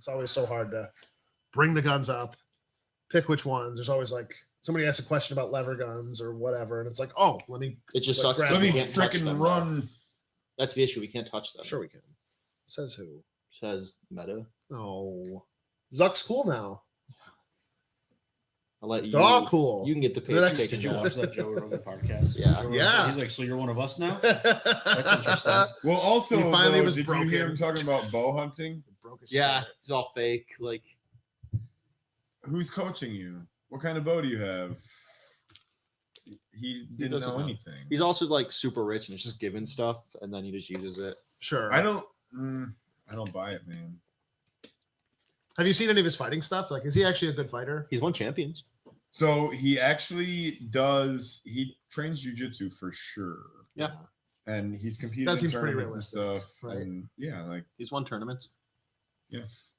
It's always so hard to bring the guns up, pick which ones. There's always like somebody asks a question about lever guns or whatever, and it's like, oh, let me. It just like, sucks. grab Let me We can't touch freaking them, run. though. That's the issue. We can't touch them. Sure, we can. Says who? Says Meta. Oh, Zuck's cool now. I'll let you. They're all cool. You can get the They're page next- taken Did you down. watch that Joe Rogan podcast? Yeah. Joe Rogan Yeah. said- He's like, so you're one of us now? That's interesting. Well, also, He finally though, was did broken. you hear him talking about bow hunting? Broke his Yeah, spirit. it's all fake. Like, Who's coaching you? What kind of bow do you have? He didn't doesn't know know. anything. he's also like super rich and it's just given stuff, and then he just uses it. Sure. I don't buy it, man. Have you seen any of his fighting stuff? Like, is he actually a good fighter? He's won champions. So he actually does. He trains jujitsu for sure. Yeah. And he's competed That in seems pretty tournaments and realistic, stuff. right? And yeah, like He's won tournaments.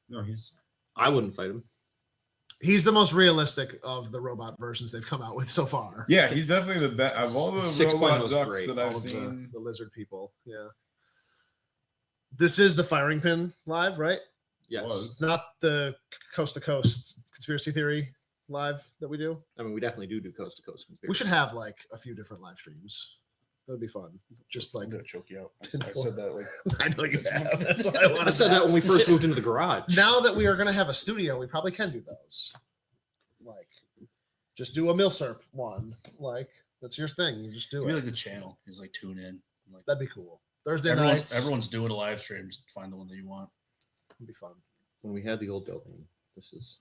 no, he's I wouldn't fight him. He's the most realistic of the robot versions they've come out with so far. yeah, he's definitely the best of all the 6.0 robot is ducks great. that All I've of seen. the lizard people. Yeah. This is the Firing Pin live, right? Yes. Was. It's not the coast to coast conspiracy theory live that we do. I mean, we definitely do coast to coast. We should have like a few different live streams. That would be fun. Just like I'm gonna choke you out. I said that like I know you have. That's why I want I said that when we first moved into the garage. Now that we are going to have a studio, we probably can do those. Like, just do a Milsurp one. Like, that's your thing. You just do it'd be it. like the channel. Just like tune in. Like That'd be cool. Thursday nights. everyone's doing a live stream. Just find the one that you want. Would be fun. When we had the old building, this was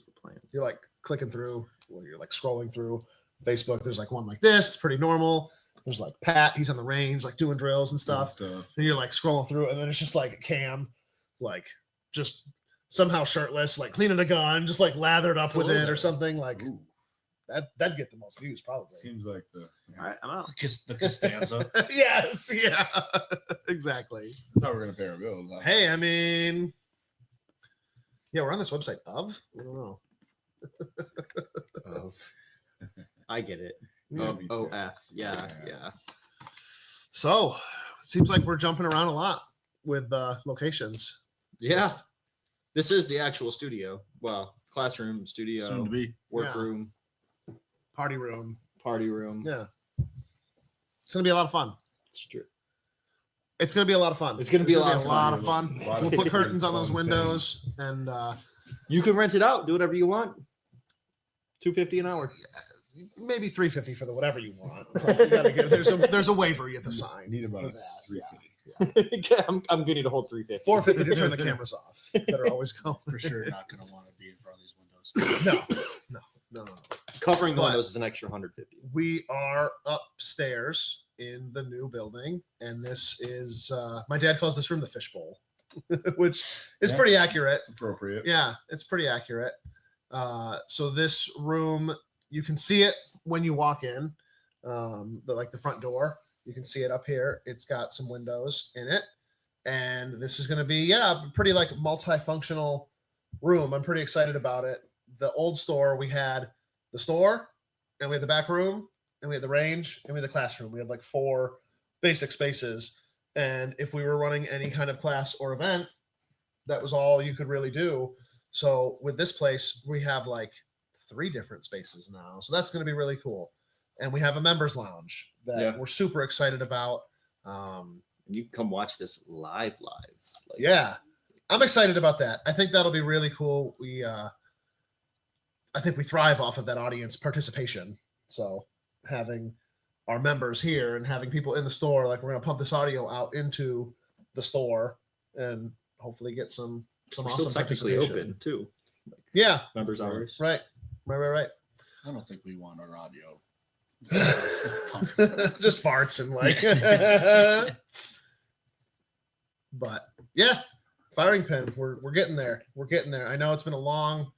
the plan. You're like clicking through, or you're like scrolling through Facebook. There's like one like this, it's pretty normal. There's like Pat, he's on the range, like doing drills and stuff. And you're like scrolling through, and then it's just like Cam, like just somehow shirtless, like cleaning a gun, just like lathered up with it or something. Like Ooh, that'd get the most views, probably. seems like the. All right, I'm out. The Costanza. Yes, yeah, exactly. That's how we're gonna pay our bills. Huh? Hey, I mean, yeah, we're on this website of. I don't know. I get it. Yeah, me too. OF. Yeah. So it seems like we're jumping around a lot with locations. Yeah. Just- This is the actual studio. Well, classroom, studio, Soon to be. workroom, Party room. party room. Yeah. It's gonna be a lot of fun. It's true. It's gonna be a lot of fun. It's gonna be There's a lot of lot fun. of fun. A lot We'll of put different curtains on those fun windows, and You can rent it out. Do whatever you want. $250 an hour. maybe $350 for the whatever you want. Like, you gotta get, there's a waiver you have to sign. Need about for a that. 350. I'm going to hold $350. $450 to turn the cameras off that are always going. For sure not gonna want to be in front of these windows. No. Covering the But- windows is an extra $150. We are upstairs in the new building, and this is my dad calls this room the fishbowl, which is Yeah. pretty accurate. It's appropriate. Yeah, it's pretty accurate. So this room, you can see it when you walk in, the front door. You can see it up here. It's got some windows in it, and this is going to be pretty like multifunctional room. I'm pretty excited about it. The old store, we had the store, and we had the back room, and we had the range, and we had the classroom. We had like 4 basic spaces, and if we were running any kind of class or event, that was all you could really do. So with this place, we have like 3 different spaces now. So that's going to be really cool. And we have a members lounge that Yeah. we're super excited about. You can come watch this live. Like, Yeah, I'm excited about that. I think that'll be really cool. I think we thrive off of that audience participation. So having our members here and having people in the store, like we're going to pump this audio out into the store and hopefully get some We're awesome still technically participation. open too. Yeah, Members hours. right. I don't think we want our audio. Just farts and like but yeah, firing pin, we're getting there. I know it's been a long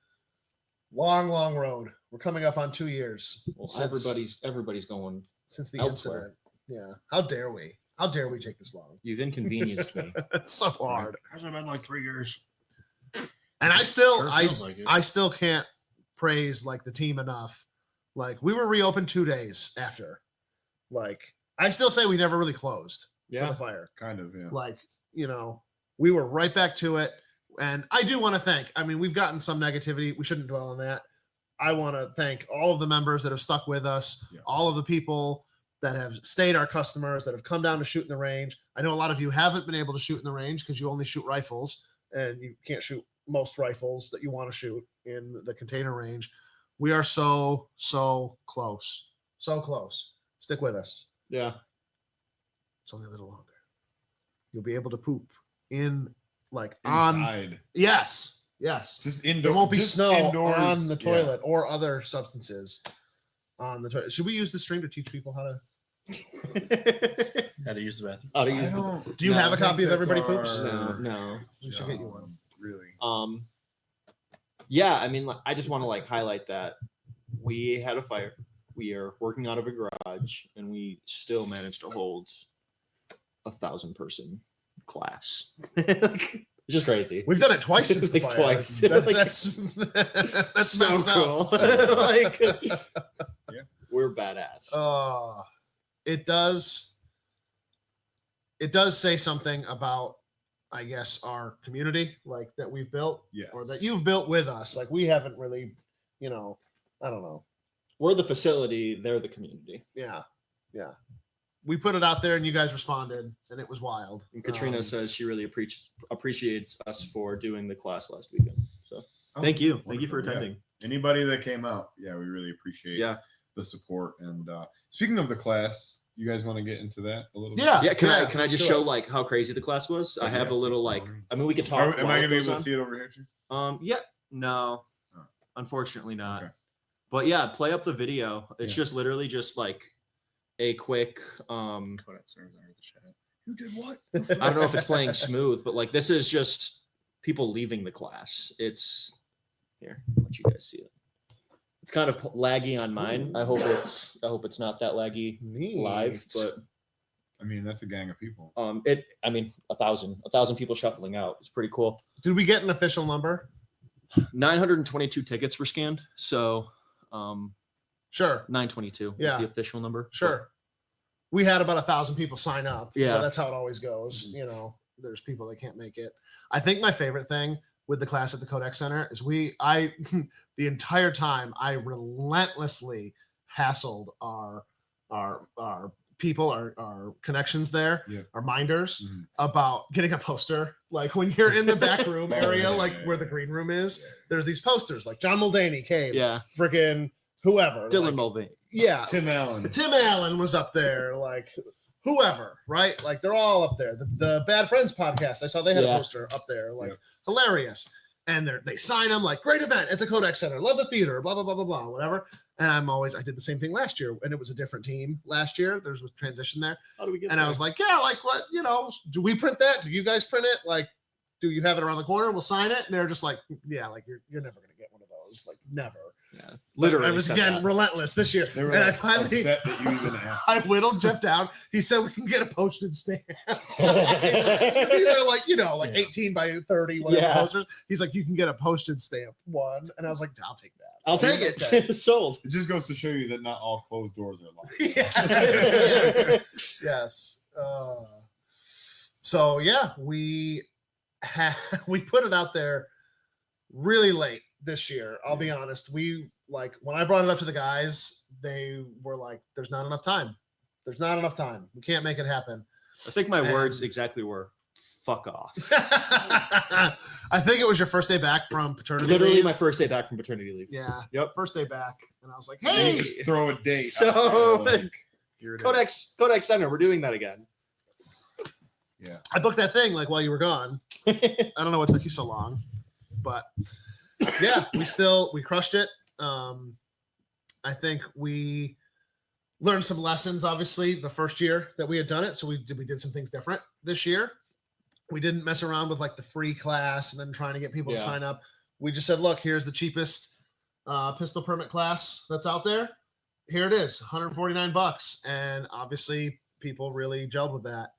road. We're coming up on 2 years Well, since everybody's going. the elsewhere. incident. Yeah, how dare we take this long? You've inconvenienced me. It's so hard. Hasn't been like 3 years. And I still Sure feels like it. I still can't praise like the team enough. Like we were reopened 2 days after. Like I still say we never really closed for Yeah. the fire. Kind of, yeah. Like, we were right back to it. And I do want to thank, I mean, we've gotten some negativity. We shouldn't dwell on that. I want to thank all of the members that have stuck with us, all of the people that have stayed our customers, that have come down to shoot in the range. I know a lot of you haven't been able to shoot in the range because you only shoot rifles and you can't shoot most rifles that you want to shoot in the container range. We are so close. So close. Stick with us. Yeah. It's only a little longer. You'll be able to poop in Inside. Yes. Just There indoors. won't be just snow indoors. on the toilet or other substances on the toilet. Should we use the stream to teach people how to? How to use the bathroom. How to I use the don't- Do you have a I think copy of that's Everybody Poops? no. We should get you one. Really. Yeah, I mean, I just want to highlight that we had a fire. We are working out of a garage, and we still managed to hold 1,000-person class. It's just crazy. We've done it twice since the Like fire. twice. That's so messed cool. up. We're badass. It does say something about, I guess, our community that we've built, Yes. or that you've built with us. We haven't really, I don't know. We're the facility. They're the community. Yeah. We put it out there and you guys responded and it was wild. And Katrina says she really appreciates us for doing the class last weekend. So thank you. Thank you for wonderful, yeah. attending. Anybody that came out, we really appreciate the support. And speaking of the class, you guys want to get into that a little bit? Yeah. Can I let's just do show it. how crazy the class was? I have Yeah. a little I mean, we could talk. Am I while gonna it be goes able to on. see it over here too? Yeah. No. Oh. Unfortunately not. Okay. But yeah, play up the video. It's Yeah. just literally just a quick You did what? I don't know if it's playing smooth, but this is just people leaving the class. It's here. I'll let you guys see it. It's kind of laggy on mine. I hope it's not that laggy live, Neat. but I mean, that's a gang of people. 1,000 people shuffling out. It's pretty cool. Did we get an official number? 922 tickets were scanned, so Sure. 922 Yeah. is the official number. Sure. We had about 1,000 people sign up. Yeah. But that's how it always goes. There's people that can't make it. I think my favorite thing with the class at the Codex Center is the entire time I relentlessly hassled our people, our connections there, our minders, about getting a poster. When you're in the back room area, where the green room is, there's these posters. John Muldaney came. Yeah. Freaking whoever. Dylan Mulvaney. Yeah. Tim Allen. Tim Allen was up there, whoever, right? They're all up there. The Bad Friends podcast, I saw they had a poster up there, hilarious. And they sign them great event at the Codex Center, love the theater, blah, blah, blah, blah, blah, whatever. And I did the same thing last year, and it was a different team last year. There was a transition there. How do we get And there? I was what, do we print that? Do you guys print it? Do you have it around the corner? We'll sign it. And they're just you're never going to get one of those. Never. Yeah. Literally. I was said again that. relentless this year. They were And I finally upset that you even asked. I whittled Jeff down. He said we can get a postage stamp. 'Cause these are 18 by 30 whatever Yeah. posters. He's like, you can get a postage stamp one, and I was like, I'll take that. I'll take it. Okay. Sold. It just goes to show you that not all closed doors are locked. yes. Yes. So yeah, we put it out there really late this year. I'll be honest. We when I brought it up to the guys, they were like, "There's not enough time. There's not enough time. We can't make it happen." I think my And- words exactly were "fuck off." I think it was your first day back from paternity Literally leave. my first day back from paternity leave. Yeah. Yep. First day back, and I was like, And "Hey, you just throw a date. So- out there, here it is. Codex Center, we're doing that again. Yeah. I booked that thing while you were gone. I don't know what took you so long, but yeah, we crushed it. I think we learned some lessons. Obviously, the first year that we had done it, so we did some things different this year. We didn't mess around with the free class and then trying to get people to Yeah. sign up. We just said, look, here's the cheapest pistol permit class that's out there. Here it is, $149, and obviously people really gelled with that.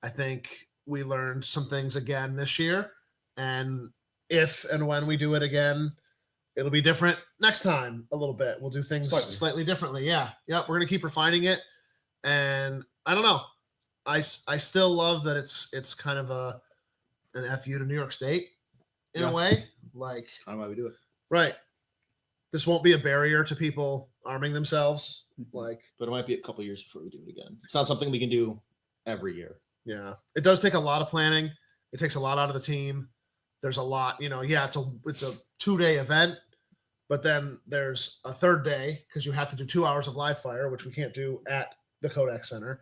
I think we learned some things again this year, and if and when we do it again, it'll be different next time a little bit. We'll do things slightly differently. Yeah. Yep. We're going to keep refining it. And I don't know. I still love that it's kind of an FU to New York State in Yeah. a way. Like, Kind of why we do it. right. This won't be a barrier to people arming themselves. Like, But it might be a couple years before we do it again. It's not something we can do every year. yeah, it does take a lot of planning. It takes a lot out of the team. There's a lot, yeah, it's a 2-day event, but then there's a third day because you have to do 2 hours of live fire, which we can't do at the Kodak Center.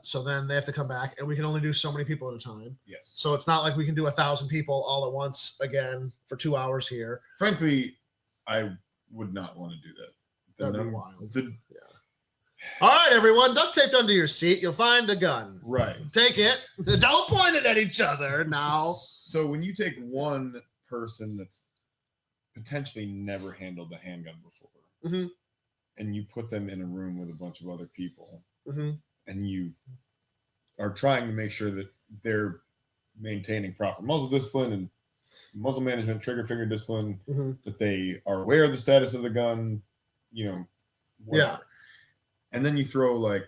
So then they have to come back, and we can only do so many people at a time. Yes. So it's not like we can do 1,000 people all at once again for 2 hours here. Frankly, I would not want to do that. That'd be wild. the- All right, everyone, duct taped under your seat. You'll find a gun. right. Take it. Don't point it at each other now. So when you take one person that's potentially never handled a handgun before, Mhm. and you put them in a room with a bunch of other people, Hmm. and you are trying to make sure that they're maintaining proper muzzle discipline and muzzle management, trigger finger discipline, Hmm. that they are aware of the status of the gun, whatever. Yeah. And then you throw like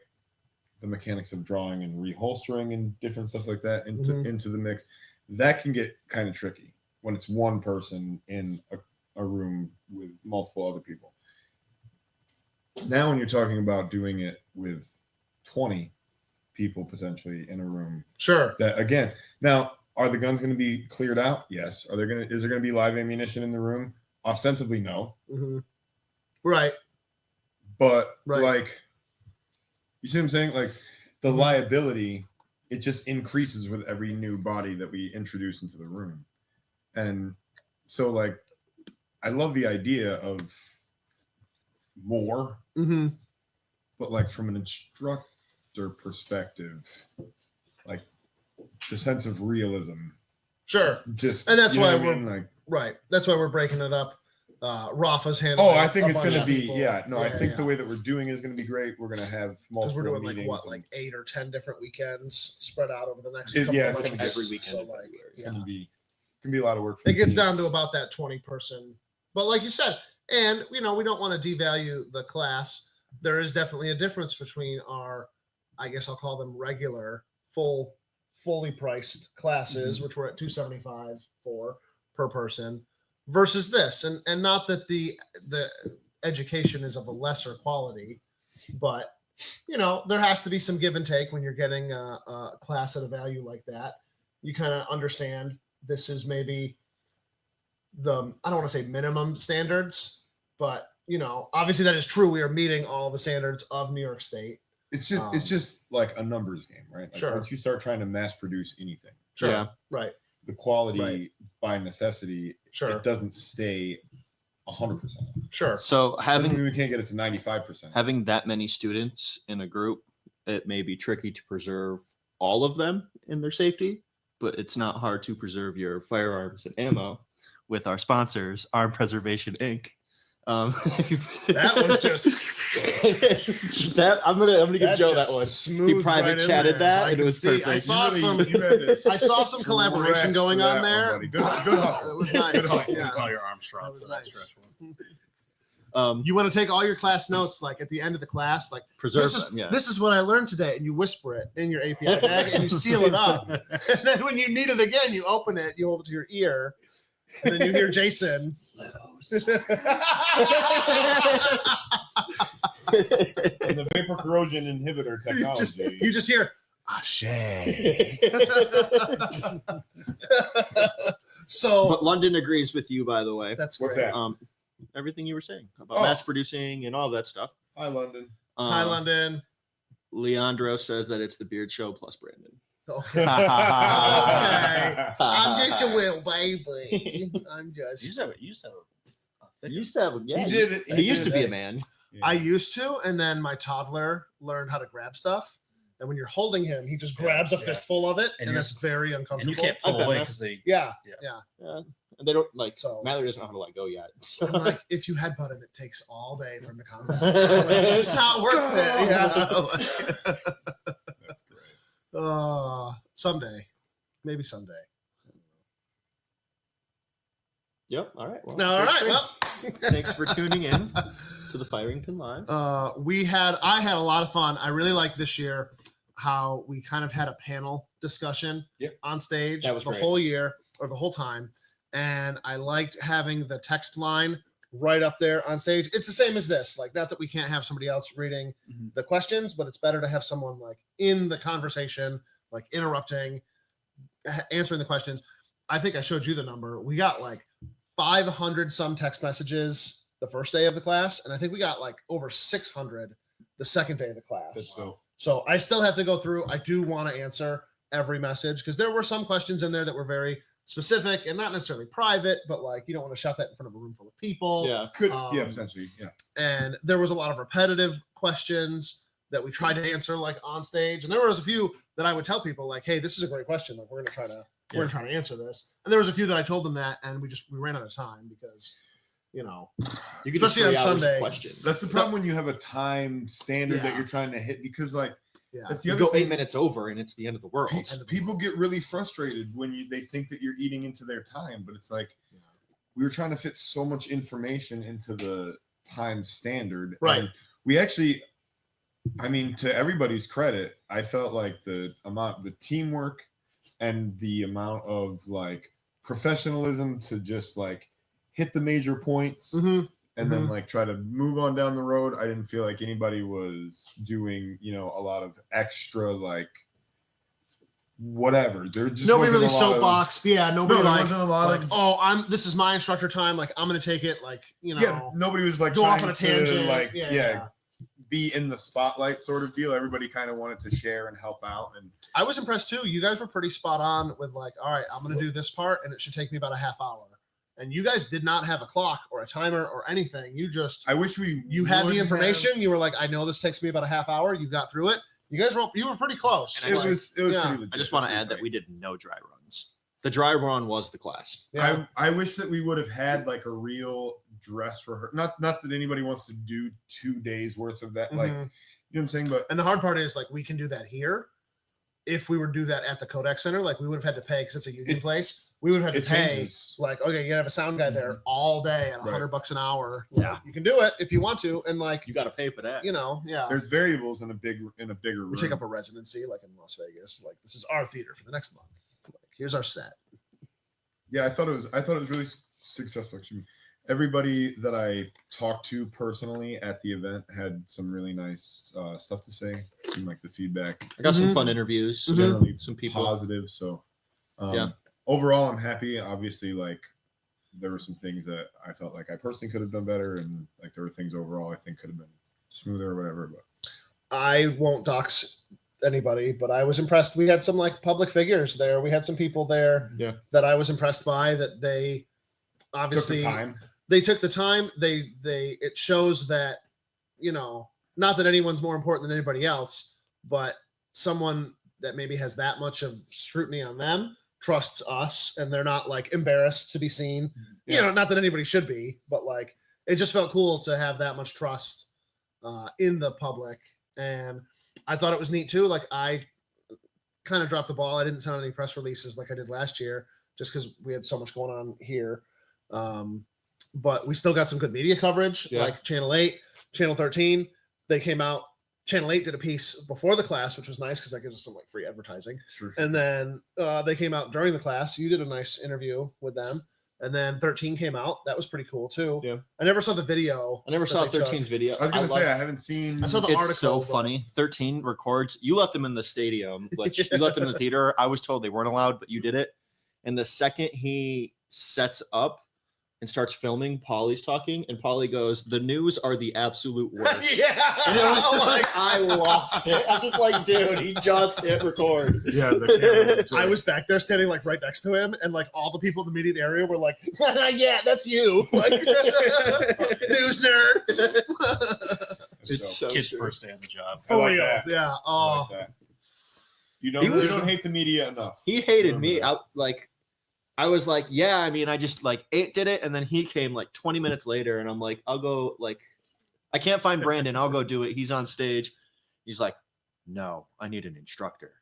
the mechanics of drawing and reholstering and different stuff like that into the mix. That can get kind of tricky when it's one person in a room with multiple other people. Now, when you're talking about doing it with 20 people potentially in a room, Sure. that again, now are the guns going to be cleared out? Yes. Is there going to be live ammunition in the room? Ostensibly, no. Hmm. Right. But Right. like, you see what I'm saying? Like the liability, it just increases with every new body that we introduce into the room. And so like, I love the idea of more, Hmm. but like from an instructor perspective, like the sense of realism, Sure. just, And that's you know why what I we're mean? Like, right. That's why we're breaking it up. Rafa's handling. oh, I think a it's bunch going to of be, people. I think the way that we're doing it is going to be great. We're going to have because multiple we're doing meetings. like 8 or 10 different weekends spread out over the next. It- couple yeah, of it's gonna weeks. be every weekend So of like, February. It's yeah. going to be a lot of work. For It the gets teams. down to about that 20 person. But like you said, and we don't want to devalue the class. There is definitely a difference between our, I guess I'll call them regular, fully priced classes, which we're at $275 for per person, versus this. And not that the education is of a lesser quality, but there has to be some give and take when you're getting a class at a value like that. You kind of understand this is maybe I don't want to say minimum standards, but obviously that is true. We are meeting all the standards of New York State. It's just like a numbers game, right? Like Sure. once you start trying to mass produce anything, Sure. Yeah. Right. the quality Right. by necessity, Sure. it doesn't stay 100%. Sure. So Doesn't having mean we can't get it to 95%. having that many students in a group, it may be tricky to preserve all of them in their safety, but it's not hard to preserve your firearms and ammo with our sponsors, Arm Preservation Inc. That was just that I'm gonna give Joe that just one. Smooth He private right in chatted there. that, I and it could was see- I perfect. saw some. You had to I saw some collaboration stretch going for on that one, there. buddy. Good hustle. It was Good nice. hustle. Yeah. Call your Armstrong. That was for that nice. stretch one. You want to take all your class notes, like at the end of the class, like Preserve this is them, yeah. this is what I learned today, and you whisper it in your API bag and you seal it up. And then when you need it again, you open it, you hold it to your ear, and then you hear Jason. And the vapor corrosion inhibitor technology. You just hear Ashe. So But London agrees with you, by the way. that's What's great. that? Everything you were saying about Oh. mass producing and all that stuff. Hi, London. Hi, London. Leandro says that it's the Beard Show plus Brandon. Okay. I'm just a little baby. I'm You used just. to have a- you used to have a thick- You used to have, yeah. He did it. He used to be a it. man. Yeah. I used to, and then my toddler learned how to grab stuff. And when you're holding him, he just grabs a Yeah. fistful of it, And and you're- that's very and uncomfortable. you can't I've pull done away that. because they. Yeah, Yeah. yeah. Yeah. And they don't like, So- Mallory doesn't know how to let go yet. I'm like, if you headbutt him, it takes all day for him to calm down. It's just not worth it. Yeah. That's great. Someday, maybe someday. Yep. All right. Well, All great right. stream. Well, Thanks for tuning in to the Firing Pin Live. I had a lot of fun. I really liked this year how we kind of had a panel discussion Yep. on stage That was the great. whole year or the whole time. And I liked having the text line right up there on stage. It's the same as this. Like, not that we can't have somebody else reading Mhm. the questions, but it's better to have someone like in the conversation, like interrupting, answering the questions. I think I showed you the number. We got like 500 some text messages the first day of the class, and I think we got like over 600 the second day of the class. That's so So I still have to go through. I do want to answer every message because there were some questions in there that were very specific and not necessarily private, but like you don't want to shout that in front of a room full of people. Yeah. could Um, yeah potentially yeah. And there was a lot of repetitive questions that we tried to answer like on stage. And there was a few that I would tell people like, hey, this is a great question. Like we're gonna try to answer this. And there was a few that I told them that, and we ran out of time because, you know, You could do Especially 3 on hours of Sunday. questions. That's the problem when you have a time standard Yeah. that you're trying to hit, because like yeah. that's the you other go 8 thing. minutes over and it's the end of the world. People get really frustrated when they think that you're eating into their time, but it's like we were trying to fit so much information into the time standard. Right. And we actually, I mean, to everybody's credit, I felt like the teamwork and the amount of like professionalism to just like hit the major points Mhm. and then like try to move on down the road. I didn't feel like anybody was doing, a lot of extra like whatever. There just Nobody wasn't really a lot of- soapboxed. Yeah. No, Nobody there like, wasn't a lot like, of oh, this is my instructor time. Like I'm gonna take it. Like, you know, yeah. Nobody was like go off trying on a tangent. to like yeah. be in the spotlight sort of deal. Everybody kind of wanted to share and help out. And I was impressed too. You guys were pretty spot on with like, all right, I'm going to do this part and it should take me about a half hour. And you guys did not have a clock or a timer or anything. You just, I wish you had the would information. have- You were like, I know this takes me about a half hour. You got through it. You were pretty close. And It I was yeah. pretty legit. I just want to It was add that like- we did no dry runs. The dry run was the class. Yeah. I wish that we would have had like a real dress for her. Not that anybody wants to do 2 days worth of that. Like, Mhm. you know what I'm saying? But And the hard part is like, we can do that here. If we were to do that at the Kodak Center, like we would have had to pay because it's a union place. We would have had it to pay changes. like, okay, you have a sound guy there all day at Right. $100 an hour. Yeah. You can do it if you want to. And like, You got to pay for that. yeah. There's variables in a bigger room. We take up a residency like in Las Vegas. Like this is our theater for the next month. Like, here's our set. Yeah, I thought it was really successful. Actually, everybody that I talked to personally at the event had some really nice stuff to say. Seemed like the feedback I got some Mhm. fun interviews. Mhm. generally Some people. positive. So, Yeah. Overall, I'm happy. Obviously, like there were some things that I felt like I personally could have done better, and like there were things overall I think could have been smoother or whatever. But I won't dox anybody, but I was impressed. We had some like public figures there. We had some people there Yeah. that I was impressed by that they took obviously the time. they took the time. They it shows that, not that anyone's more important than anybody else, but someone that maybe has that much of scrutiny on them trusts us and they're not like embarrassed to be seen. Yeah. Not that anybody should be, but like it just felt cool to have that much trust in the public. And I thought it was neat too. Like I kind of dropped the ball. I didn't send any press releases like I did last year just because we had so much going on here. But we still got some good media coverage, Yeah. like Channel 8, Channel 13. They came out. Channel 8 did a piece before the class, which was nice because that gives us some like free advertising. Sure. And then they came out during the class. You did a nice interview with them. And then 13 came out. That was pretty cool too. Yeah. I never saw the video. I never that saw they took. 13's video. I was gonna love- say I haven't seen. I saw the it's article. so but- funny. 13 records. You let them in the stadium, which you let them in the theater. I was told they weren't allowed, but you did it. And the second he sets up and starts filming, Polly's talking, and Polly goes, "The news are the absolute worst." Yeah. And it was like I lost it. I'm just like, dude, he just hit record. Yeah, the camera. I was back there standing like right next to him, and like all the people in the immediate area were like, "Yeah, that's you, like, news nerd." It's so Kid's true. first day on the job. For like real, that. yeah. I Oh, like that. You He was- don't hate the media enough. He hated Remember me. that. I was like, yeah, I mean, I just like it did it. And then he came like 20 minutes later and I'm like, I'll go I can't find Brandon. I'll go do it. He's on stage. He's like, no, I need an instructor.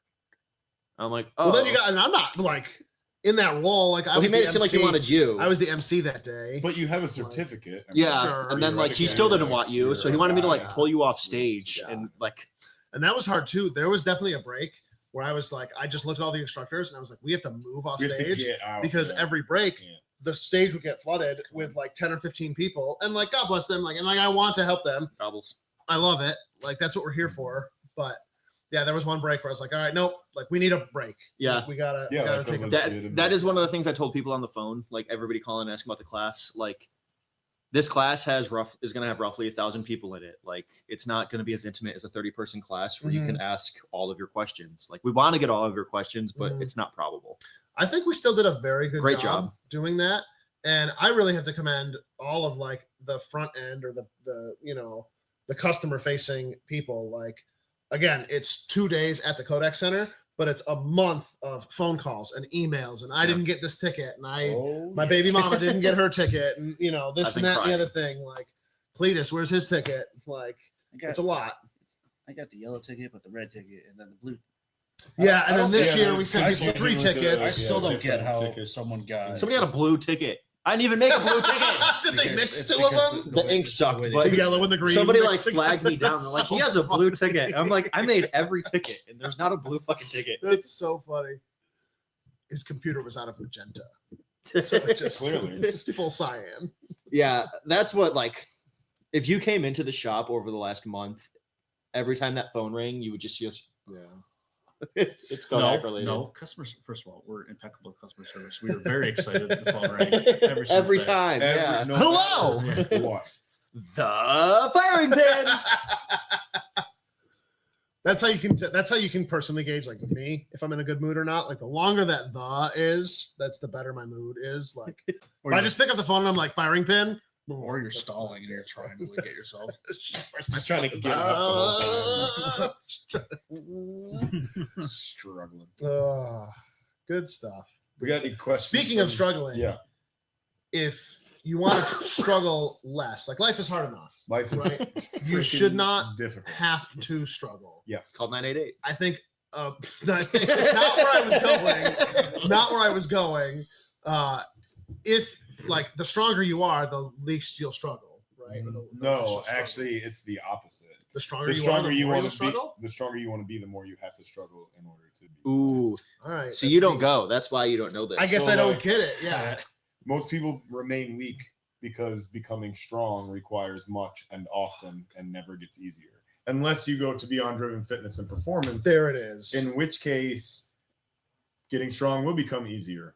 I'm like, oh, well, then you got, and I'm not like in that role. Like I well, he was made the it seem like he MC. wanted you. I was the MC that day. But you have a certificate. I mean, yeah. Sure. And then like he Theoretically, still didn't you're want you. a So he wanted me to like guy. pull you off stage Yeah. and like And that was hard too. There was definitely a break where I was like, I just looked at all the instructors and I was like, we have to move off We have to stage get out, because yeah. every break Yeah. the stage would get flooded with like 10 or 15 people. And like, God bless them. Like, and like, I want to help them. Troubles. I love it. Like, that's what we're here for. But yeah, there was one break where I was like, all right, nope, like we need a break. Yeah. Like, we gotta Yeah, like take a over break. That is one of the things I told people on the phone, like everybody calling and asking about the class. Like this class is going to have roughly 1,000 people in it. Like it's not going to be as intimate as a 30-person class where you can ask all of your questions. Like we want to get all of your questions, but it's not probable. I think we still did a very good Great job job. doing that. And I really have to commend all of like the front end or the you know, the customer facing people. Like again, it's 2 days at the Kodak Center, but it's a month of phone calls and emails. And I didn't get this ticket, and my baby mama didn't get her ticket, and you know, this I've and been that and the crying. other thing. Like Cletus, where's his ticket? Like it's a lot. I got the yellow ticket, but the red ticket, and then the blue. Yeah, and then this Yeah, year we sent I people still 3 do the- I tickets. still don't get different how tickets. someone got. Somebody got a blue ticket. I didn't even make a blue ticket. Did they Because mix it's 2 of because them? The way- ink it's sucked, way they- but The yellow and the green. Somebody like mixed together. flagged me down. That's They're like, so he has a blue funny. ticket. I'm like, I made every ticket, and there's not a blue fucking ticket. That's so funny. His computer was out of magenta. So it just, Clearly. just full cyan. Yeah, that's what like. If you came into the shop over the last month, every time that phone rang, you would just see us. Yeah. It's Kodak related. No, customers. First of all, we're impeccable customer service. We were very excited that the phone rang every single day. time. Yeah. no Hello! matter what? The firing pin. That's how you can. That's how you can personally gauge, like with me, if I'm in a good mood or not. Like the longer that the is, that's the better my mood is. Like Or if I you're- just pick up the phone and I'm like firing pin, or you're that's stalling and not you're trying to get yourself. Just trying to get Uh, Struggling. good stuff. We got any questions? Speaking of from- struggling, yeah, if you want to struggle less, like life is hard enough, life is Right. You freaking should not difficult. have to struggle. Yes. Called 988. I think, I think not where I was going. Not where I was going. If like the stronger you are, the least you'll struggle, right? Or the less No, you'll struggle. actually, it's the opposite. the stronger The you are, stronger the you more want you'll to be, struggle. the stronger you want to be, the more you have to struggle in order to be. Ooh. All right. So that's you don't deep. go. That's why you don't know this. I guess So, I don't like- get it. Yeah. Most people remain weak because becoming strong requires much and often and never gets easier. Unless you go to Beyond Driven Fitness and Performance, There it is. in which case getting strong will become easier.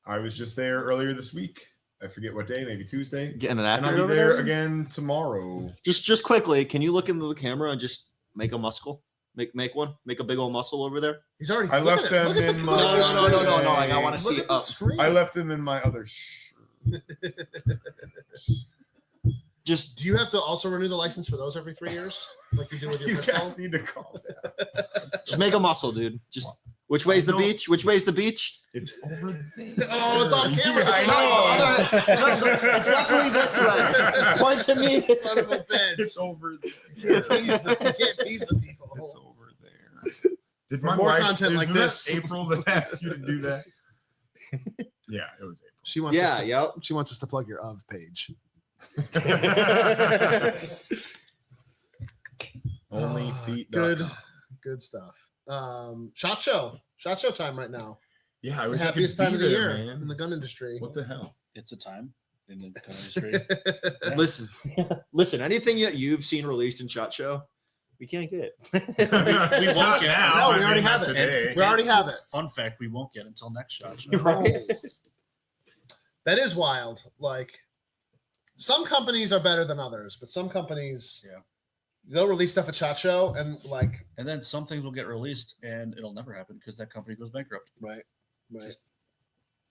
I was just there earlier this week. I forget what day, maybe Tuesday. Getting an And after I'll be there again tomorrow. Just quickly, can you look into the camera and just make a muscle? Make one. Make a big old muscle over there. He's already. I look left at it. them Look at in the- my- look at the No, no, no, screen. no, I wanna Look see at the up. screen. I left them in my other shirt. Just Do you have to also renew the license for those every 3 years, like you do with your You pistol? guys need to call it. just make a muscle, dude. Just which way's the No. beach? Which way's the beach? It's over there. Oh, it's off camera. I know. It's definitely this way. Point to me. Son of a bitch. It's over there. You can't tease the people. It's over there. Did For my more wife- content is like that this. April that asked you to do that? Yeah, it was She wants us Yeah. to, Yep. she wants us to plug your of page. Only Ah, feet. good stuff. Shot show time right now. Yeah, I It's wish the I could happiest be time of the there, year man. in the gun industry. What the hell? It's a time in the gun industry. Listen. Anything that you've seen released in Shot Show, we can't get. We won't get now. No, we I mean, already not have it. today. We already have it. Fun fact: we won't get until next shot. show. Right. That is wild. Like some companies are better than others, but some companies, Yeah. they'll release stuff at Shot Show and like, And then some things will get released, and it'll never happen because that company goes bankrupt. right. It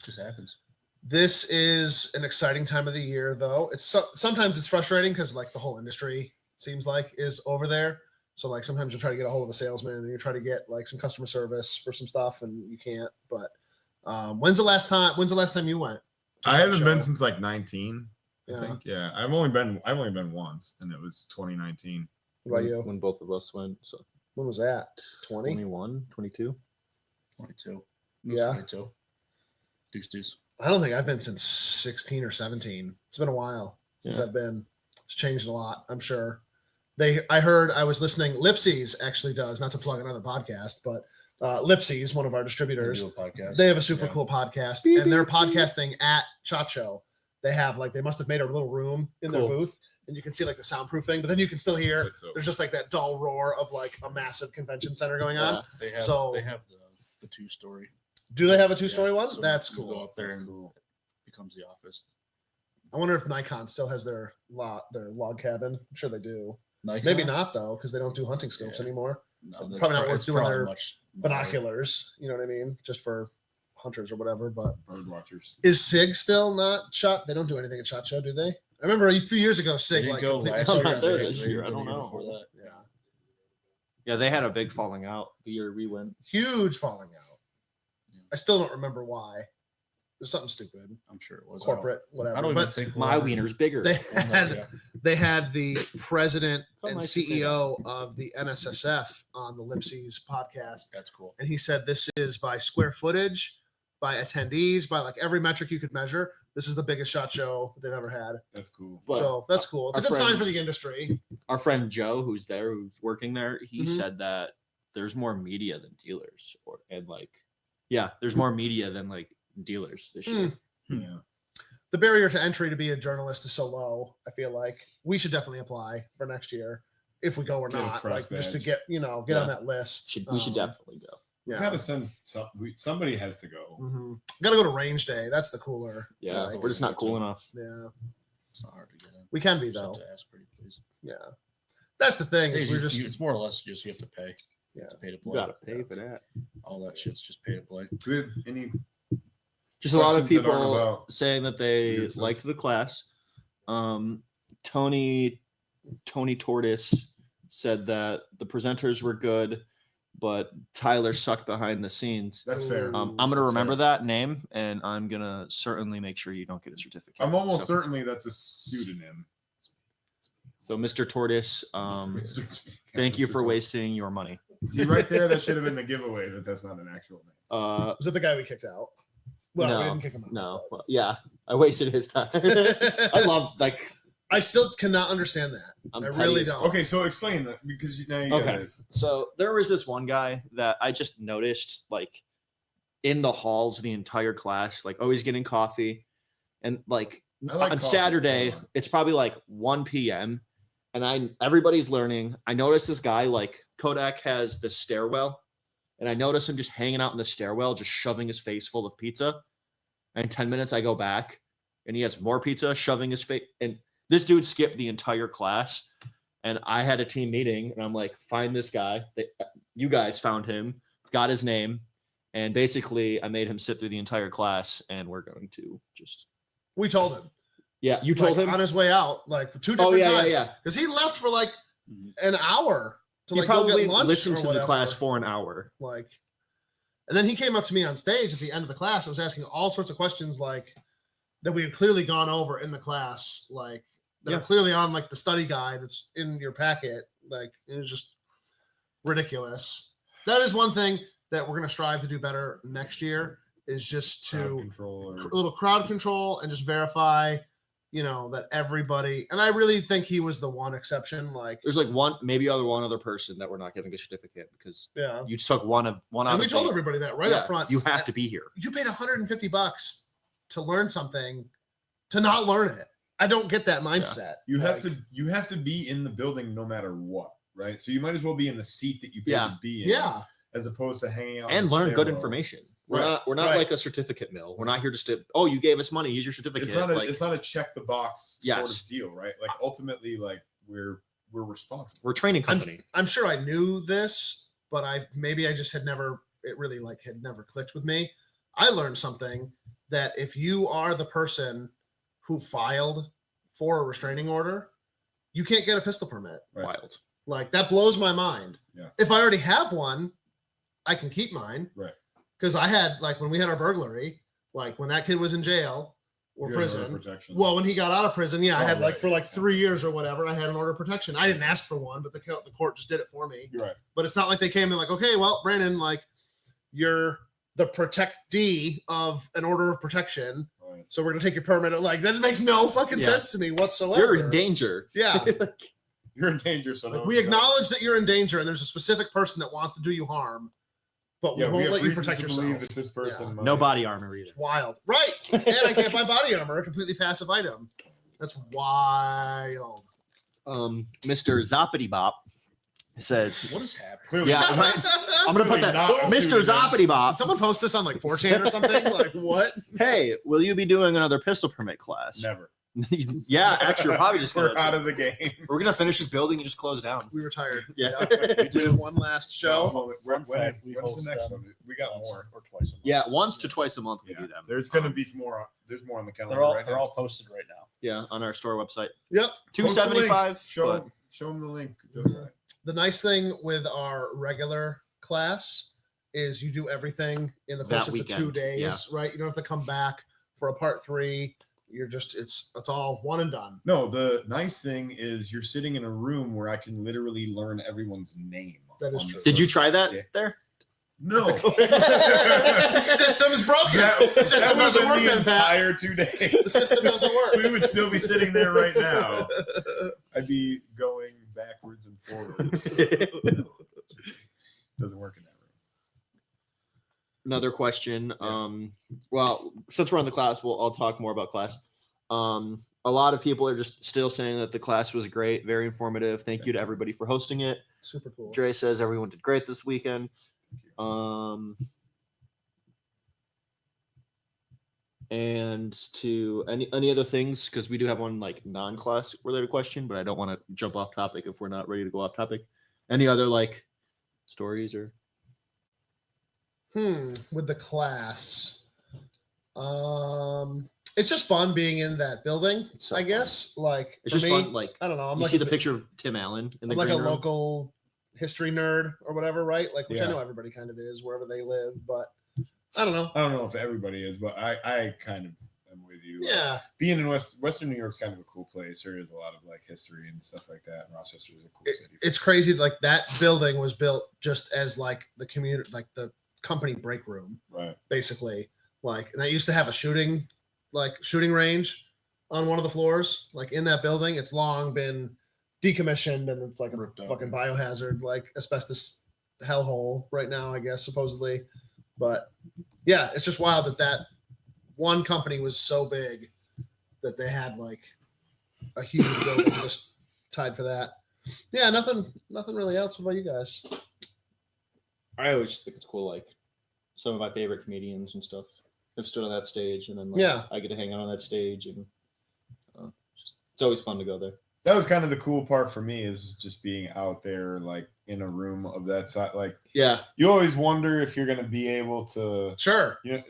just happens. This is an exciting time of the year, though. Sometimes it's frustrating because like the whole industry seems like is over there. So like sometimes you try to get a hold of a salesman and you try to get like some customer service for some stuff and you can't. But when's the last time you went? to I Shot haven't been Show? since like 19. I Yeah. think. Yeah, I've only been once, and it was 2019. What about you? When both of us went. So When was that? 20? 21, 22. 22. Yeah. 22. Deuce. I don't think I've been since 16 or 17. It's been a while since Yeah. I've been. It's changed a lot, I'm sure. I was listening. Lipsy's actually does, not to plug another podcast, but Lipsy's, one of our distributors, Do a podcast. they have a super Yeah. cool podcast, and they're podcasting at Shot Show. They have they must have made a little room in their Cool. booth, and you can see the soundproofing, but then you can still hear That's so- there's just that dull roar of a massive convention center going on. Yeah. They have So- they have the 2-story. Do they have a 2-story one? So That's you Go cool. up there That's and cool. it becomes the office. I wonder if Nikon still has their log cabin. I'm sure they do. Nikon? Maybe not though, because they don't do hunting scopes Yeah. anymore. No, that's Probably not worth it's doing probably their much more. Binoculars, you know what I mean? Just for hunters or whatever. But Bird watchers. is SIG still not shot? They don't do anything at SHOT Show, do they? I remember a few years ago, They SIG didn't go completely last I'm shut not down there SIG. this year. I don't know. Before that. Yeah, Yeah, they had a big falling out the year we went. huge falling out. Yeah. I still don't remember why. It was something stupid, I'm sure it was corporate, I whatever. don't even But think My we're- wiener's bigger. they well, no, had yeah. they had the president Oh, and nice to say CEO of the NSSF on the Lipsy's podcast, That's cool. and he said this is by square footage, by attendees, by every metric you could measure. This is the biggest SHOT Show they've ever had. That's cool. But So that's cool. It's a our good sign friend- for the industry. our friend Joe, who's working there, he Mhm. said that there's more media than dealers, there's more media than dealers this year. Yeah. The barrier to entry to be a journalist is so low. I feel like we should definitely apply for next year if we go or Get a not, press just to badge. get get Yeah. on that list. We should Um, definitely go. We Yeah. gotta send somebody has to go. Gotta go to range day. That's the cooler. Yeah, like, we're just not cool enough. Yeah, It's not hard to get in. we can be Just have though. to ask pretty please. Yeah, that's the thing. Is Hey, we're just it's more or less just you have to pay. Yeah. To pay to You play. gotta pay for that. All that shit's just pay to play. Do we have any? Just a lot of Questions that aren't people about saying that they weird stuff. liked the class. Tony Tortoise said that the presenters were good, but Tyler sucked behind the scenes. That's fair. Ooh. I'm gonna That's remember fair. that name, and I'm gonna certainly make sure you don't get a certificate. I'm almost So- certainly that's a pseudonym. So, Mr. Tortoise, thank you for wasting your money. See right there, that should have been the giveaway that that's not an actual name. was it the guy we kicked out? Well, we No, didn't kick him out. No, but- well, yeah, I wasted his time. I love I still cannot understand that. I'm I petty really as don't. Okay, so explain that because now you Okay. gotta, So there was this one guy that I just noticed in the halls the entire class, always getting coffee. And I like on coffee. Saturday, it's probably 1 p.m. and everybody's learning. I noticed this guy, Kodak has the stairwell, and I noticed him just hanging out in the stairwell, just shoving his face full of pizza. And in 10 minutes I go back and he has more pizza, shoving his face. And this dude skipped the entire class. And I had a team meeting and I'm like, find this guy. You guys found him, got his name. And basically I made him sit through the entire class, and we're going to just, We told him. yeah, you told him. on his way out, 2 different Oh yeah, times. yeah. Because he left for Mhm. an hour to He go probably get lunch. listened or to the whatever. class for an hour. And then he came up to me on stage at the end of the class and was asking all sorts of questions that we had clearly gone over in the class, that Yeah. are clearly on the study guide that's in your packet. It was just ridiculous. That is one thing that we're going to strive to do better next year, is just crowd to control a or little crowd control and just verify, that everybody, and I really think he was the one exception. There's one other person that we're not giving a certificate because Yeah. you took one out And we of told eight. everybody that right Yeah, up front. You have to be here. You paid $150 to learn something, to not learn it. I don't get that mindset. you have to be in the building no matter what, right? So you might as well be in the seat that you paid Yeah. to be in, Yeah. as opposed to hanging out in And the learn good stairwell. information. Right, We're not right. like a certificate mill. We're not here just to, oh, you gave us money, here's your certificate. It's not a check the box sort Yes. of deal, right? Ultimately, we're responsible. we're a training company. I'm sure I knew this, but I just had never, it really had never clicked with me. I learned something that if you are the person who filed for a restraining order, you can't get a pistol permit. Right. Wild. That blows my mind. Yeah. If I already have one, I can keep mine. Right. Because I had when we had our burglary, when that kid was in jail or You have an order prison. of protection. Well, when he got out of prison, I Oh, had right. for 3 years or whatever, I had an order of protection. I didn't ask for one, but the court just did it for me. You're right. But it's not like they came and okay, well, Brandon, you're the protectee of an order of protection, Right. so we're gonna take your permit. That makes no fucking Yeah. sense to me whatsoever. You're in danger. Yeah. You're in danger, so Like, no, we acknowledge that you're in danger, and there's a specific person that wants to do you harm, but we Yeah, we won't have let you reason protect to yourself. believe that this person. might- No body armor either. It's wild, right? And I can't buy body armor, a completely passive item. That's wild. Mr. Zoppity Bop says, What is happening? Clearly, yeah, right. I'm gonna put Clearly that. not a Mr. pseudonym. Zoppity Did Bop. someone post this on like 4chan or something? Like what? Hey, will you be doing another pistol permit class? never. Yeah, actually, we're probably just We're gonna. out of the game. We're gonna finish this building and just close down. We retired. Yeah. We did one last show. Well, Fun fact, when's the next one? We got Once more. or twice a month. Yeah, once to twice a month we Yeah, do them. there's gonna be more. There's more on the calendar. They're all right they're now. all posted right now. Yeah, on our store website. Yep. Post the link. $275. Show them the link. The nice thing with our regular class is you do everything in the course That of the 2 weekend, days, yeah. right? You don't have to come back for a part 3. You're just it's all one and done. No, the nice thing is you're sitting in a room where I can literally learn everyone's name. That is on the true. Did you first try that day. there? No. System's broken. That, The system that doesn't was work the then, Pat. entire 2 days. The system doesn't work. We would still be sitting there right now. I'd be going backwards and forwards. Doesn't work in that room. Another question. Well, since we're on the class, I'll talk more about class. A lot of people are just still saying that the class was great, very informative. Thank you to everybody for hosting it. Super cool. Dre says everyone did great this weekend. And to any other things, because we do have one like non-class related question, but I don't want to jump off topic if we're not ready to go off topic. Any other like stories or With the class. It's just fun being in that building, It's so I fun. guess. Like it's for just me, fun? Like I don't know. I'm you like see a the bit- picture of Tim Allen in the I'm like a green room. local history nerd or whatever, right? Like, which I Yeah. know everybody kind of is wherever they live, but I don't know. I don't know if everybody is, but I kind of am with you. Yeah, Being in Western New York's kind of a cool place. There is a lot of like history and stuff like that. Rochester is a cool city. it's crazy. Like that building was built just as like the community, like the company break room, Right. basically. Like, and I used to have a shooting range on one of the floors, like in that building. It's long been decommissioned and it's like a Ripped out. fucking biohazard, like asbestos hellhole right now, I guess, supposedly. But yeah, it's just wild that one company was so big that they had like a huge building just tied for that. Yeah, nothing really else. What about you guys? I always just think it's cool. Like some of my favorite comedians and stuff have stood on that stage, and then like, Yeah. I get to hang out on that stage, and it's always fun to go there. That was kind of the cool part for me is just being out there, like in a room of that size. Like Yeah, you always wonder if you're going to be able to. Sure. You know,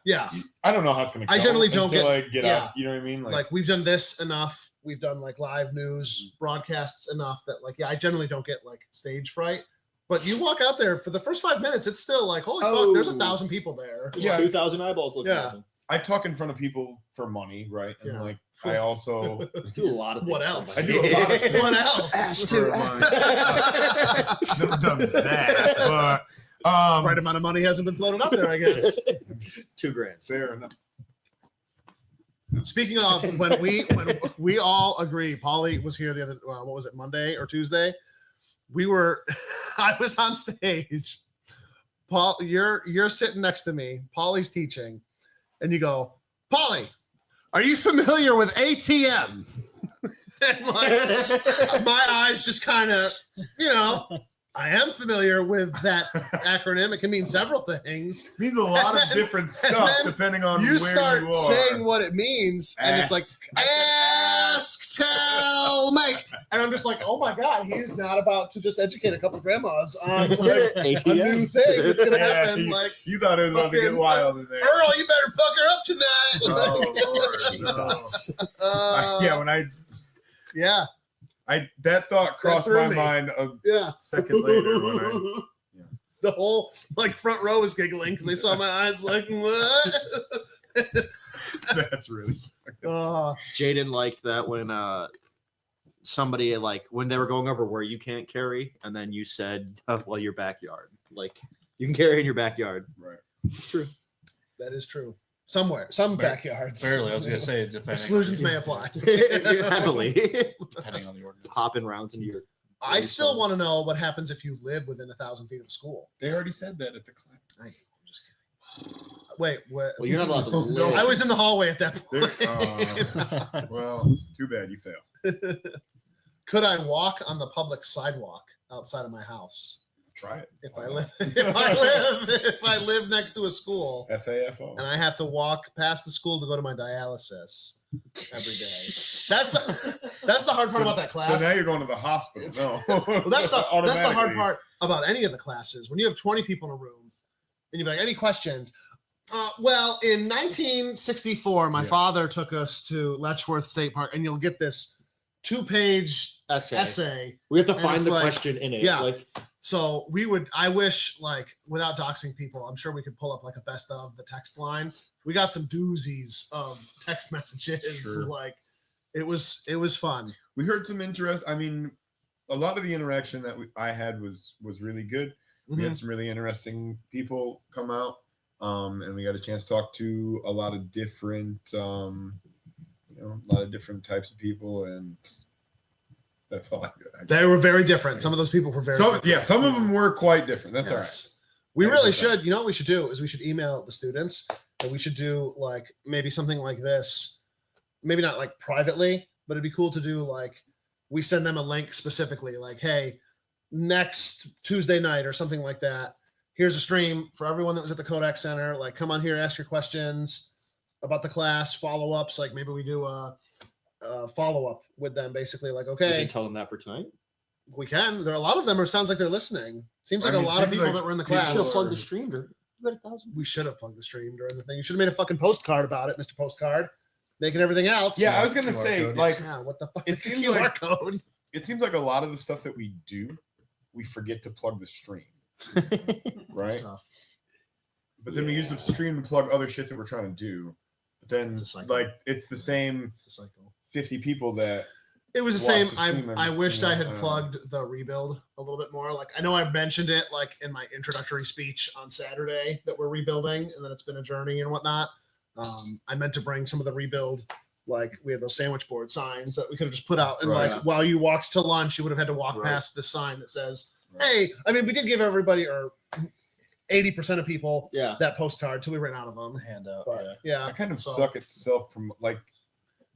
Yeah. I don't know how it's going to. I generally don't until get- I get yeah. out. You know what I mean? Like we've done this enough. We've done like live news broadcasts enough that like, yeah, I generally don't get like stage fright. But you walk out there for the first 5 minutes, it's still like, holy fuck, there's Oh. 1,000 people there. there's Yeah. 2,000 eyeballs looking Yeah. at them. I talk in front of people for money, right? And Yeah. like I also I do a lot of things. What for else? I money. do a lot of stuff. What else? for my- never done that, but Right amount of money hasn't been floated out there, I guess. $2,000. fair enough. Speaking of when we all agree, Polly was here the other what was it, Monday or Tuesday? I was on stage. Paul, you're sitting next to me. Polly's teaching, and you go, Polly, are you familiar with ATM? And like my eyes just kind of, I am familiar with that acronym. It can mean several things. Means a lot And of then- different and stuff then depending on You where start you are. saying what it means, and it's like ask, tell, make, and I'm just like, oh my god, he's not about to just educate a couple grandmas on like a new ATM. thing that's gonna Yeah, happen. Like, You thought it was about to get fucking- wild in there. Earl, you better pucker up tonight. Oh, Lord, no. Yeah, when yeah, that thought crossed threw my me. mind a yeah. second later when I The whole like front row was giggling because they saw my eyes like what? that's really Jaden liked that when somebody like when they were going over where you can't carry, and then you said, well, your backyard. Like you can carry in your backyard. right. It's true. That is true. somewhere, some Bar- backyards. Barely. I was gonna say depending. Exclusions may apply. Heavily depending on the ordinance. hopping rounds into your. I still want to know what happens if you live within 1,000 feet of a school. They already said that at the class. I'm just kidding. Wait, what? Well, you're not allowed to No, live. I was in the hallway at that There- point. Well, too bad you fail. Could I walk on the public sidewalk outside of my house Try it. if I live? If I live next to a school FAFO. and I have to walk past the school to go to my dialysis every day. That's the hard part about that class. So now you're going to the hospital. No. Well, that's the hard Automatically. part about any of the classes. When you have 20 people in a room and you're like, any questions? Well, in 1964, my Yeah. father took us to Letchworth State Park, and you'll get this 2-page essay. We have to And find it's the like- question in it. yeah. Like, So I wish, like, without doxing people, I'm sure we could pull up like a best of the text line. We got some doozies of text messages. Sure. Like, it was fun. We heard some interest. I mean, a lot of the interaction that I had was really good. We Mhm. had some really interesting people come out, and we got a chance to talk to a lot of different, types of people, and that's all I got. They were very different. Some of those people were very different. Some of them were quite different. That's all right. Yes. We Very really different. should. You know what we should do is we should email the students, and we should do like maybe something like this. Maybe not like privately, but it'd be cool to do like we send them a link specifically, like, hey, next Tuesday night or something like that. Here's a stream for everyone that was at the Kodak Center. Like, come on here, ask your questions about the class, follow ups. Like, maybe we do a follow up with them, basically. Like, we okay, can tell them that for tonight. we can. There are a lot of them. Or sounds like they're listening. Seems I like mean, a lot of seems people like that were in the people class. Should have Sure. plugged the stream. You got 1,000. We should have plugged the stream during the thing. You should have made a fucking postcard about it, Mr. Postcard, making everything else. Yeah, I was gonna QR say, code. like, yeah, what the fuck? it It's a seems QR like- code. it seems like a lot of the stuff that we do, we forget to plug the stream, right? It's tough. But then we use the stream to plug other shit that we're trying to do. But then, It's a cycle. like, it's the same It's a cycle. 50 people that. It was the Watch same. the stream I every- wished I had I don't know. plugged the rebuild a little bit more. Like, I know I mentioned it like in my introductory speech on Saturday that we're rebuilding and that it's been a journey and whatnot. I meant to bring some of the rebuild. Like, we have those sandwich board signs that we could have just put out, and Right. like while you walked to lunch, you would have had to walk Right. past this sign that says, Right. "Hey." I mean, we did give everybody or 80% of people Yeah. that postcard till we ran out of them. Handout. But Yeah. yeah, I kind of so- suck at like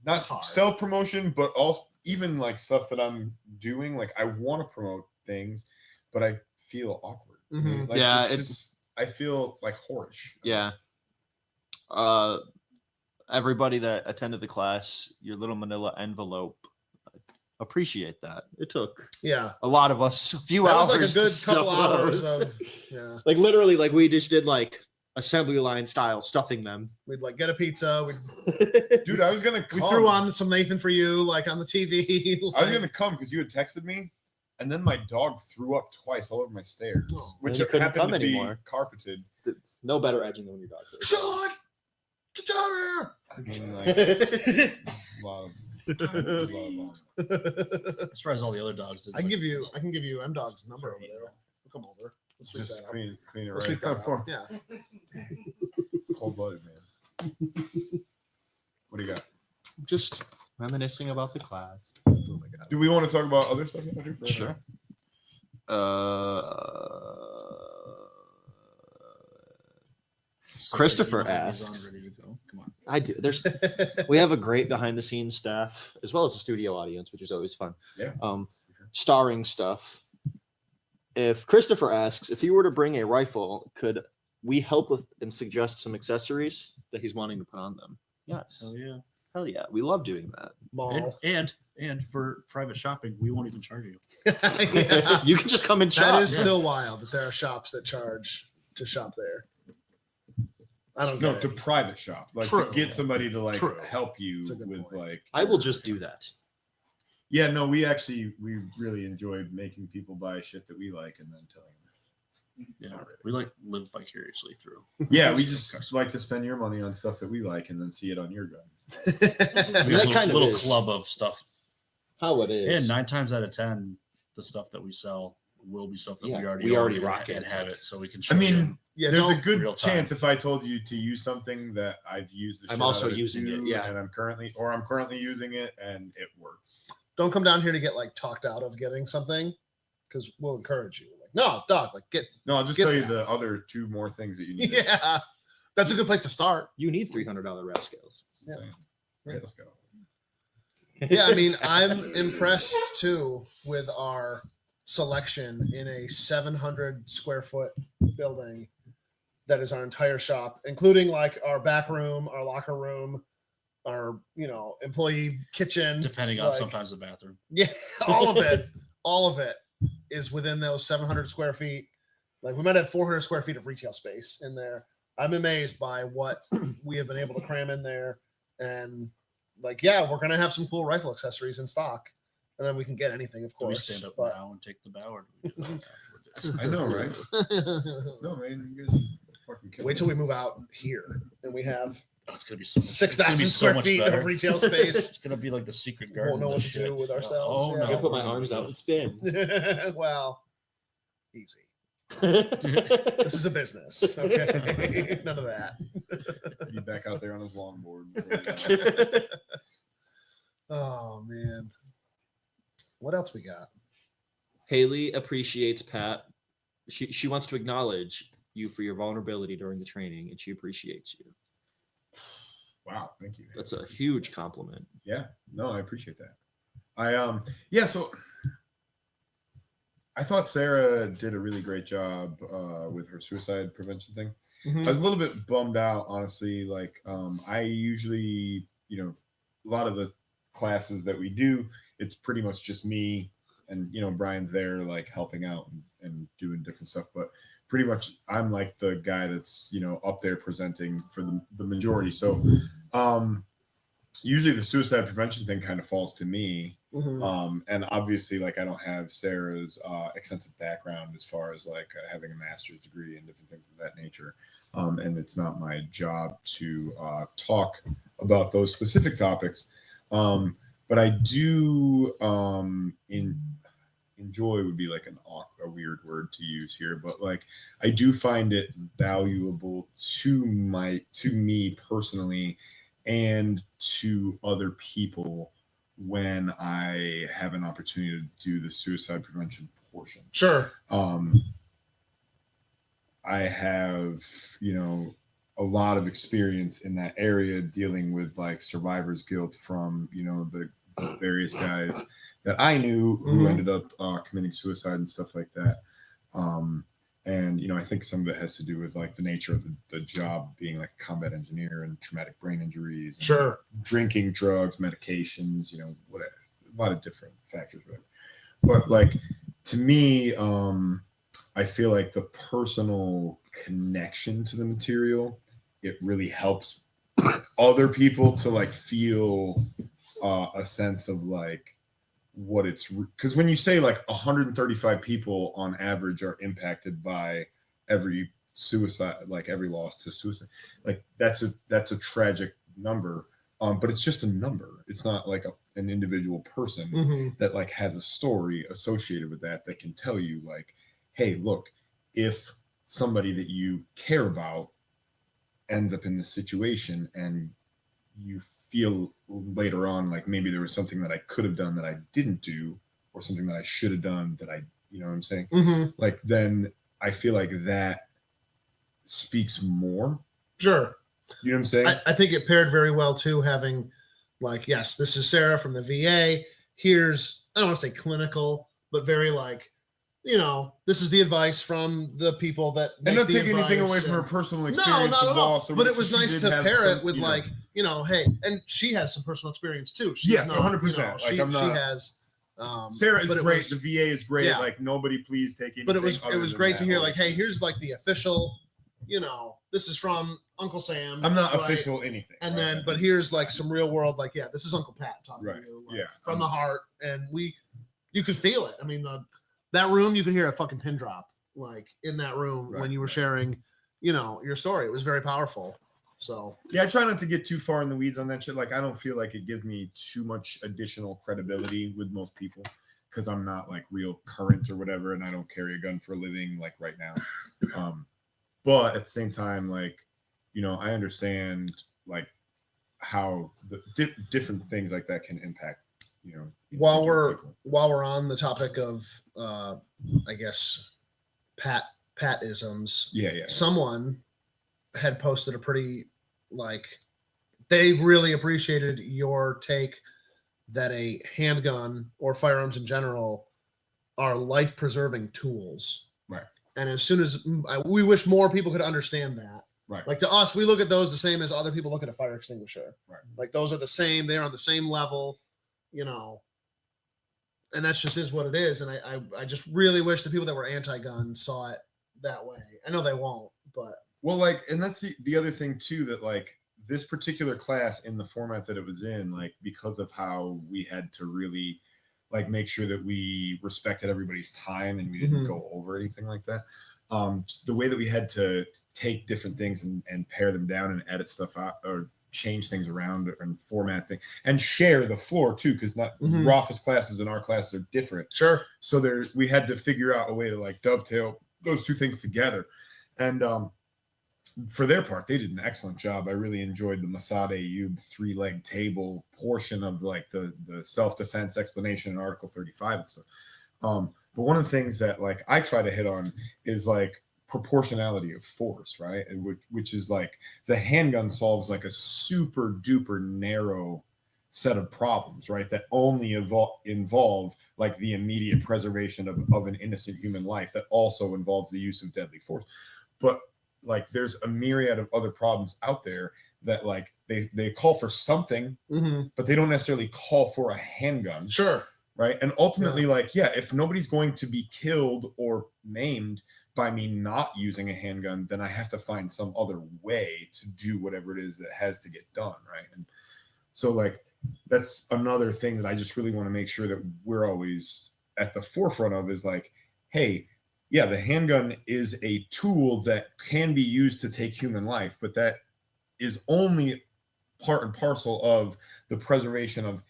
not It's hard. self promotion, but also even like stuff that I'm doing. Like, I want to promote things, but I feel awkward. Mhm. Like, Yeah, it's it's- just, I feel like whorish. Yeah. Everybody that attended the class, your little manila envelope, appreciate that. It took Yeah, a lot of us a few that hours. was like a to good stuff couple hours those. of yeah. Like literally, like we just did like assembly line style stuffing them. We'd like get a pizza. We Dude, I was gonna we come. threw on some Nathan for you like on the TV. I was like- gonna come because you had texted me, and then my dog threw up twice all over my stairs, Oh. which you couldn't happened come to be anymore. carpeted. No better edging than when your dog did. Sean, get down here. I mean, like, a lot of vomit. I'm surprised all the other dogs did. I can give you M Dog's number over there. Come over. Let's sweep Just that up. clean it Let's right sweep that up. up. Yeah. It's cold blooded, man. What do you got? Just reminiscing about the class. Oh my god. Do we want to talk about other stuff? You wanna do? Sure. Christopher asks- Ready to go. Come on. I do. There's we have a great behind the scenes staff as well as a studio audience, which is always fun. Yeah. Starring stuff. If Christopher asks if he were to bring a rifle, could we help with and suggest some accessories that he's wanting to put on them? Yes. Hell yeah. Hell yeah. We love doing that. Mall. And for private shopping, we won't even charge you. Yeah. You can just come and shop. That is still wild that there are shops that charge to shop there. I don't No, get to it. private shop, like True. to get somebody to like True. help you That's a good with point. like. I will just do that. Yeah, no, we really enjoyed making people buy shit that we like and then telling them. Yeah. We like live vicariously through. Yeah, we just like to spend your money on stuff that we like and then see it on your gun. We have That a kind of little is. club of stuff. How it is. And 9 times out of 10, the stuff that we sell will be stuff that Yeah, we already we already own rock and it. have it, so we can. I show you. mean, Yeah, There's a don't- good Real time. chance if I told you to use something that I've used. The I'm shit out also of using it, too, yeah. and I'm currently using it, and it works. don't come down here to get like talked out of getting something, because we'll encourage you. Like, no, dog, like get. No, I'll just Get tell you that. the other 2 more things that you need. Yeah, that's a good place to start. You need $300 rascals. Yeah. Yeah, let's go. Yeah, I mean, I'm impressed too with our selection in a 700 square foot building that is our entire shop, including like our back room, our locker room, our employee kitchen. Depending on like, sometimes the bathroom. Yeah, all of it is within those 700 square feet. Like we might have 400 square feet of retail space in there. I'm amazed by what we have been able to cram in there, and like, yeah, we're gonna have some cool rifle accessories in stock, and then we can get anything, of Do we course. stand up but now and take the bow, or do we do that afterwards? I know, right? No, man, you guys are fucking killing wait till me. we move out here and we have Oh, it's gonna be so much, 6,000 so square much feet better. of retail space. It's gonna be like the secret garden. Won't know of what to shit. do with ourselves, Oh yeah. I can no! put my arms out and spin. Well, easy. This is a business. Okay, none of that. You back out there on his longboard. before you know. Oh man, what else we got? Haley appreciates Pat. She wants to acknowledge you for your vulnerability during the training, and she appreciates you. Wow, thank you. That's a huge compliment. Yeah, no, I appreciate that. So I thought Sarah did a really great job with her suicide prevention thing. Mhm. I was a little bit bummed out, honestly. Like, I usually, a lot of the classes that we do, it's pretty much just me and, Brian's there, like helping out and doing different stuff. But pretty much I'm like the guy that's, up there presenting for the majority. So, usually the suicide prevention thing kind of falls to me. Mhm. And obviously, like, I don't have Sarah's extensive background as far as like having a master's degree and different things of that nature. And it's not my job to talk about those specific topics. But I do enjoy would be like a weird word to use here, but like I do find it valuable to me personally and to other people when I have an opportunity to do the suicide prevention portion. Sure. I have, a lot of experience in that area dealing with like survivor's guilt from, the various guys that I knew who Mhm. ended up committing suicide and stuff like that. And, I think some of it has to do with like the nature of the job being like a combat engineer and traumatic brain injuries. And Sure. drinking, drugs, medications, whatever, a lot of different factors, whatever. But like to me, I feel like the personal connection to the material, it really helps other people to like feel a sense of like what it's, because when you say like 135 people on average are impacted by every suicide, like every loss to suicide, like that's a tragic number. But it's just a number. It's not like an individual person Mhm. that like has a story associated with that can tell you like, hey, look, if somebody that you care about ends up in this situation and you feel later on like maybe there was something that I could have done that I didn't do, or something that I should have done that I, you know what I'm saying? Mhm. Like then I feel like that speaks more. Sure. You know what I'm saying? I think it paired very well too, having like, yes, this is Sarah from the VA. Here's, I don't want to say clinical, but very like, this is the advice from the people that and make not the taking anything advice away from her and- personal No, experience. not with at all. loss or But it whatever, was she nice did to have pair it some, with like, hey, and she has some personal experience too. She's Yes, not, 100%. Like, I'm she not- has. Sarah is but it great. was- the VA is great. yeah. Like nobody, please take anything. but it was other than great that to hear like, hey, overseas. here's like the official, this is from Uncle Sam. I'm not right? official anything. And right? then, but here's like some real world, like, yeah, this is Uncle Pat talking Right, to you, like, yeah. from the heart, and you could feel it. I mean, that room, you could hear a fucking pin drop, like in that room when Right, you were right. sharing, your story. It was very powerful. So Yeah, I try not to get too far in the weeds on that shit. Like, I don't feel like it gives me too much additional credibility with most people because I'm not like real current or whatever, and I don't carry a gun for a living like right now. but at the same time, like, you know, I understand like how the different things like that can impact, you know, While individual people. we're on the topic of I guess Pat-isms, Yeah. someone had posted a pretty, like, they really appreciated your take that a handgun or firearms in general are life preserving tools. Right. And as soon as we wish more people could understand that. Right. Like, to us, we look at those the same as other people look at a fire extinguisher. Right. Like, those are the same. They're on the same level, you know. And that's just is what it is. And I just really wish the people that were anti-gun saw it that way. I know they won't, but Well, like, and that's the other thing too, that like this particular class in the format that it was in, like, because of how we had to really like make sure that we respected everybody's time and we didn't Mhm. go over anything like that. The way that we had to take different things and pare them down and edit stuff out or change things around and format things and share the floor too, because not Mhm. Roth's classes and our classes are different. sure. So we had to figure out a way to like dovetail those two things together. And for their part, they did an excellent job. I really enjoyed the Masad Ayub 3-leg table portion of like the self-defense explanation in Article 35 and stuff. But one of the things that like I try to hit on is like proportionality of force, right? And which is like the handgun solves like a super duper narrow set of problems, right? That only involve like the immediate preservation of an innocent human life that also involves the use of deadly force. But like there's a myriad of other problems out there that like they call for something, Mm-hmm. but they don't necessarily call for a handgun. Sure. Right. And ultimately, like, yeah, if nobody's going to be killed or maimed by me not using a handgun, then I have to find some other way to do whatever it is that has to get done. Right. And so like that's another thing that I just really want to make sure that we're always at the forefront of is like, hey, yeah, the handgun is a tool that can be used to take human life, but that is only part and parcel of the preservation of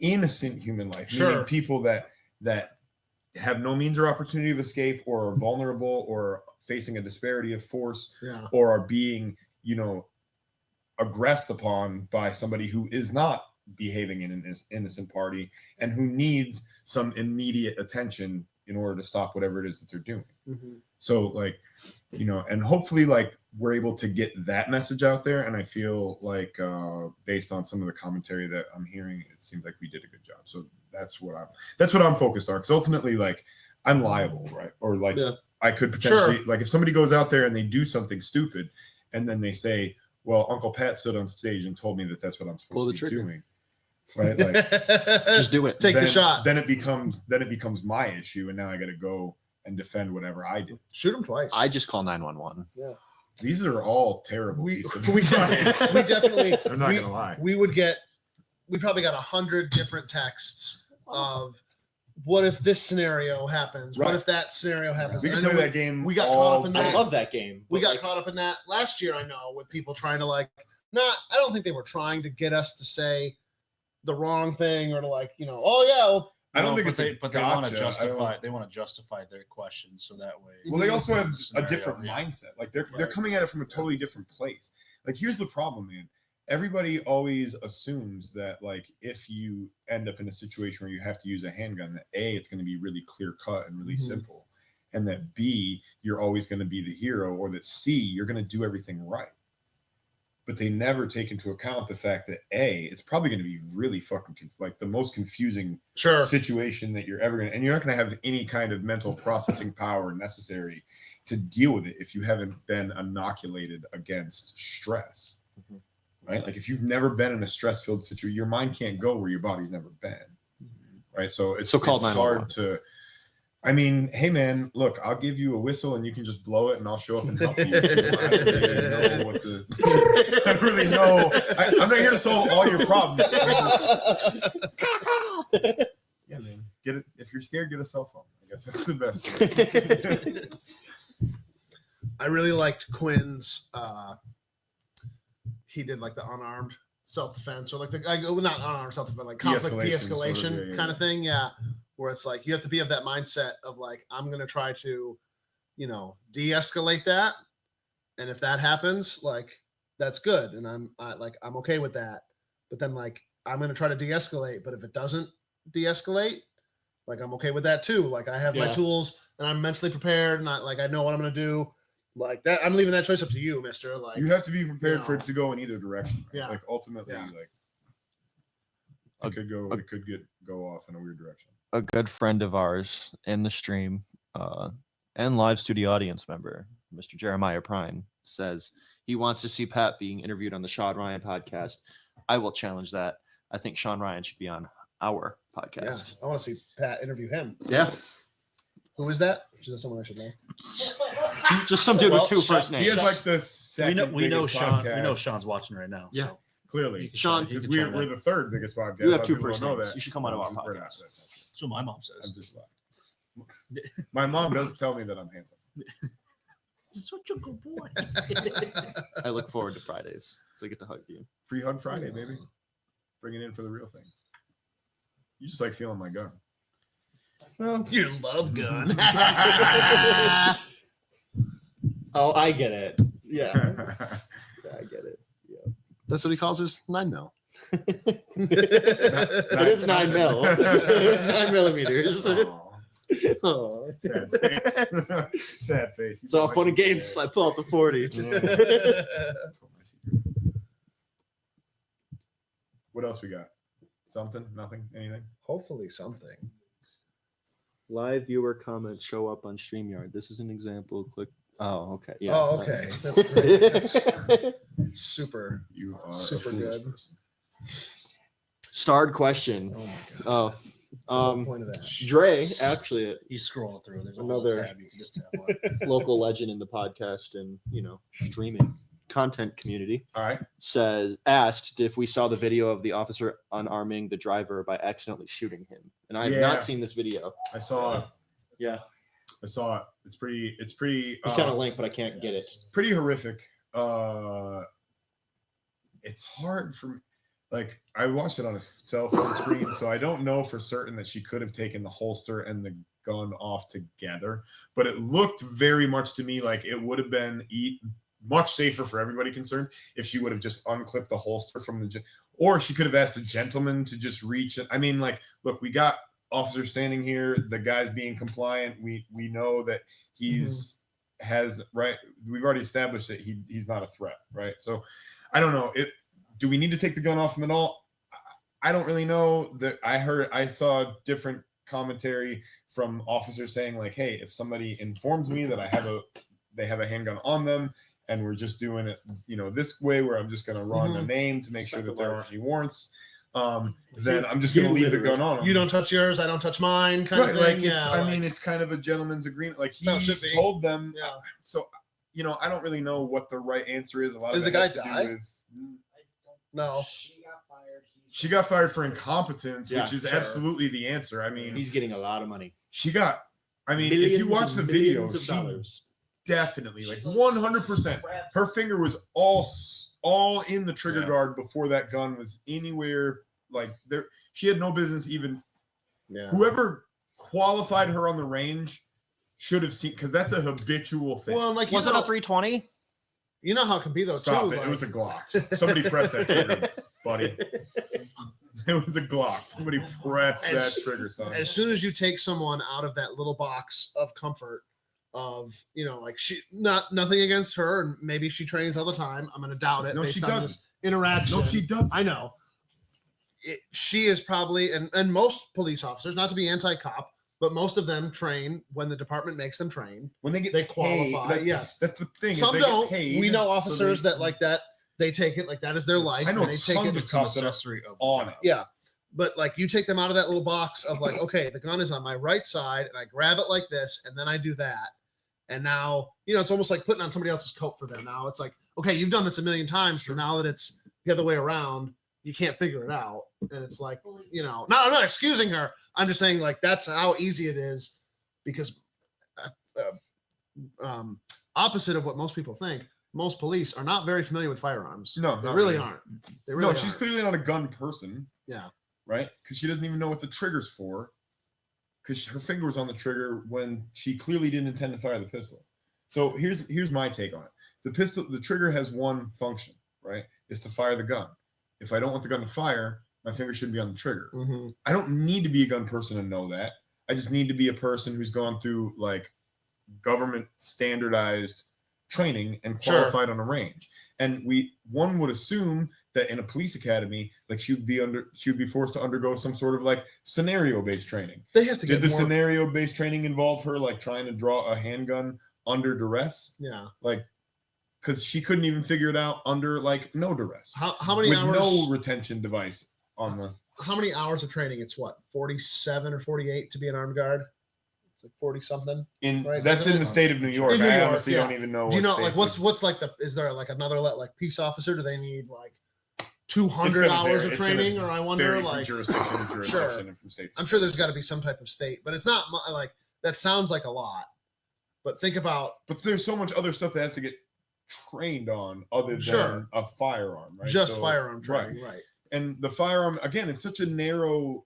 innocent human life, Sure. meaning people that have no means or opportunity of escape or are vulnerable or facing a disparity of force Yeah. or are being, you know, aggressed upon by somebody who is not behaving in an innocent party and who needs some immediate attention in order to stop whatever it is that they're doing. Mm-hmm. So like, you know, and hopefully like we're able to get that message out there. And I feel like based on some of the commentary that I'm hearing, it seems like we did a good job. So that's what I'm focused on. Because ultimately, like I'm liable, right? Or like I could potentially like if somebody goes out there and they do something stupid and then they say, well, Uncle Pat stood on stage and told me that that's what I'm supposed to be doing. Right? Like Just do it. Take the shot. Then it becomes my issue. And now I got to go and defend whatever I did. Shoot him twice. I just call 911. Yeah. These are all terrible. We pieces of definitely. I'm not gonna lie. We probably got 100 different texts of what if this scenario happens? Right. What if that scenario happens? We And can I play know that game. we got all caught up in day. that. I love that game. we but, got like, caught up in that last year. I know, with people trying to like not. I don't think they were trying to get us to say the wrong thing or to like, you know, oh yeah. Well, I don't No, think but it's they, a but they want gotcha. to I justify. don't- They want to justify their questions so that way. Well, they also have a Scenario, different yeah. mindset. Like they're Right. coming at it from a totally different place. Like here's the problem, man. Everybody always assumes that like if you end up in a situation where you have to use a handgun, that A, it's going to be really clear cut and really Mhm. simple, and that B, you're always going to be the hero, or that C, you're going to do everything right. But they never take into account the fact that A, it's probably going to be really fucking like the most confusing sure. situation that you're ever going to, and you're not going to have any kind of mental processing power necessary to deal with it if you haven't been inoculated against stress. Mhm. Right? Like if you've never been in a stress-filled situation, your mind can't go where your body's never been. Right? So it's So call it's 911. hard to. I mean, hey man, look, I'll give you a whistle and you can just blow it, and I'll show up and help you. I don't really know what the. I don't really know. I'm not here to solve all your problems. Yeah, man. Get it. If you're scared, get a cell phone. I guess that's the best way. I really liked Quinn's. He did like the unarmed self-defense, or like the not unarmed self-defense, like conflict De-escalation de-escalation sort of, yeah. kind of thing. Yeah, where it's like you have to be of that mindset of like I'm gonna try to, you know, de-escalate that, And if that happens, like that's good, and I'm okay with that. But then like I'm gonna try to de-escalate. But if it doesn't de-escalate, like I'm okay with that too. Like I have my Yeah. tools and I'm mentally prepared, and I know what I'm gonna do. Like that, I'm leaving that choice up to you, Mister. Like You have to be prepared for know. it to go in either direction. Right? Yeah. Like ultimately, Yeah. like A- it could go. a- It could go off in a weird direction. A good friend of ours in the stream and live studio audience member, Mr. Jeremiah Prine, says he wants to see Pat being interviewed on the Sean Ryan podcast. I will challenge that. I think Sean Ryan should be on our yeah, podcast. I want to see Pat interview him. Yeah. Who is that? Is that someone I should know? Just some dude Well, with two Sean- first He names. has like the We second. know biggest Sean. We know podcast. Sean's watching right now. Yeah. So Clearly, he can Sean, chime- he because can chime we're in. the third biggest podcast. You have A lot two of people first don't know names. that. You should come on our We're not- podcast. that's not true. That's what my mom I'm says. just like, my mom does tell me that I'm handsome. You're such a good boy. I look forward to Fridays, so I get to hug you. Free hug Friday, baby. Bring it in for the real thing. You just like feeling my gun. You love gun. Oh, I get it. Yeah, I get it. That's what he calls his 9mm. It is 9 mil. It's 9 millimeters. Aw, Oh. sad face. Sad face. It's all fun and games. I pull out the 40. That's what my secret. What else we got? Something? Nothing? Anything? Hopefully something. Live viewer comments show up on StreamYard. This is an example. Click. Oh, okay. Yeah. Oh, okay. That's great. That's super. You are Super a foolish good. person. Starred question. Oh my god. Oh, That's the whole point of that. Dre, actually He's scrolling through. There's Another- another tab you can just tap on. local legend in the podcast and streaming content community, All right. asked if we saw the video of the officer unarming the driver by accidentally shooting him, and I have Yeah. not seen this video. I saw it. Yeah, I saw it. It's pretty. He sent a link, but I can't get it. pretty horrific. It's hard for me. Like I watched it on a cell phone screen, so I don't know for certain that she could have taken the holster and the gun off together. But it looked very much to me like it would have been much safer for everybody concerned if she would have just unclipped the holster from the, or she could have asked a gentleman to just reach it. I mean, like, look, we got officers standing here. The guy's being compliant. We know that he's has right. We've already established that he's not a threat, right? So I don't know. Do we need to take the gun off him at all? I don't really know. That I saw different commentary from officers saying like, hey, if somebody informs me that they have a handgun on them and we're just doing it, this way where I'm just going to run a name to make sure that there aren't any warrants, then I'm just going to leave the gun on 'em. You don't touch yours, I don't touch mine, kind Right, of like thing. it's, Yeah, I mean, it's kind of a gentleman's agreement. Like That's how it he should be. told them. yeah. So, I don't really know what the right answer is. A lot Did of the it guy has to do die? with- No. She got fired for incompetence, Yeah, which is sure. absolutely the answer. I mean, He's getting a lot of money. she got. I mean, if Millions you watch the and video, millions of she dollars. definitely, like 100%, her finger was all in the trigger Yeah. guard before that gun was anywhere. Like there, she had no business even. Yeah. Whoever qualified her on the range should have seen, because that's a habitual thing. Well, like was it a 320? You know how it can be though Stop too. it! Like, It was a Glock. Somebody press that trigger, buddy. It was a Glock. Somebody press As- that trigger, son. as soon as you take someone out of that little box of comfort of like she nothing against her and maybe she trains all the time. I'm gonna doubt it No, based she on doesn't. this interaction. No, she doesn't. I know. She is probably and most police officers, not to be anti-cop, but most of them train when the department makes them train. When they get They paid, qualify, like, yes. that's the thing. is Some they get don't. paid, We know so officers they- that like that. They take it like that is their life. I know and they take tons it. of It's an cops that are accessory of the on job. it. Yeah. But like you take them out of that little box of like, okay, the gun is on my right side and I grab it like this and then I do that. And now, it's almost like putting on somebody else's coat for them. Now it's like, okay, you've done this a million times. So now that it's the other way around, you can't figure it out. And it's like, no, I'm not excusing her. I'm just saying like, that's how easy it is because opposite of what most people think, most police are not very familiar with firearms. No, they not really really. aren't. They really No, she's aren't. clearly not a gun person. Yeah. Right? Because she doesn't even know what the trigger's for. Because her finger was on the trigger when she clearly didn't intend to fire the pistol. So here's my take on it. the trigger has one function, right? Is to fire the gun. If I don't want the gun to fire, my finger should be on the trigger. Mhm. I don't need to be a gun person to know that. I just need to be a person who's gone through like government standardized training and Sure. qualified on a range. And one would assume that in a police academy, like she would be forced to undergo some sort of like scenario based training. They have to Did get the more. scenario based training involve her like trying to draw a handgun under duress? Yeah. Like, because she couldn't even figure it out under like no duress. How many with hours? no retention device on the. How many hours of training? It's what, 47 or 48 to be an armed guard? It's like 40 something. That's Isn't in it? the state of New York. In New I York, honestly yeah. don't even know. Do you know what like state what's like is there like another like peace officer? Do they need like It's 200 gonna hours vary. of It's gonna training? Or I wonder vary from like jurisdiction to jurisdiction and from state to I'm state. sure there's got to be some type of state, but it's not like that sounds like a lot. But think about But there's so much other stuff that has to get trained on other than Sure. a firearm, right? just So- firearm right. training, right? And the firearm, again, it's such a narrow.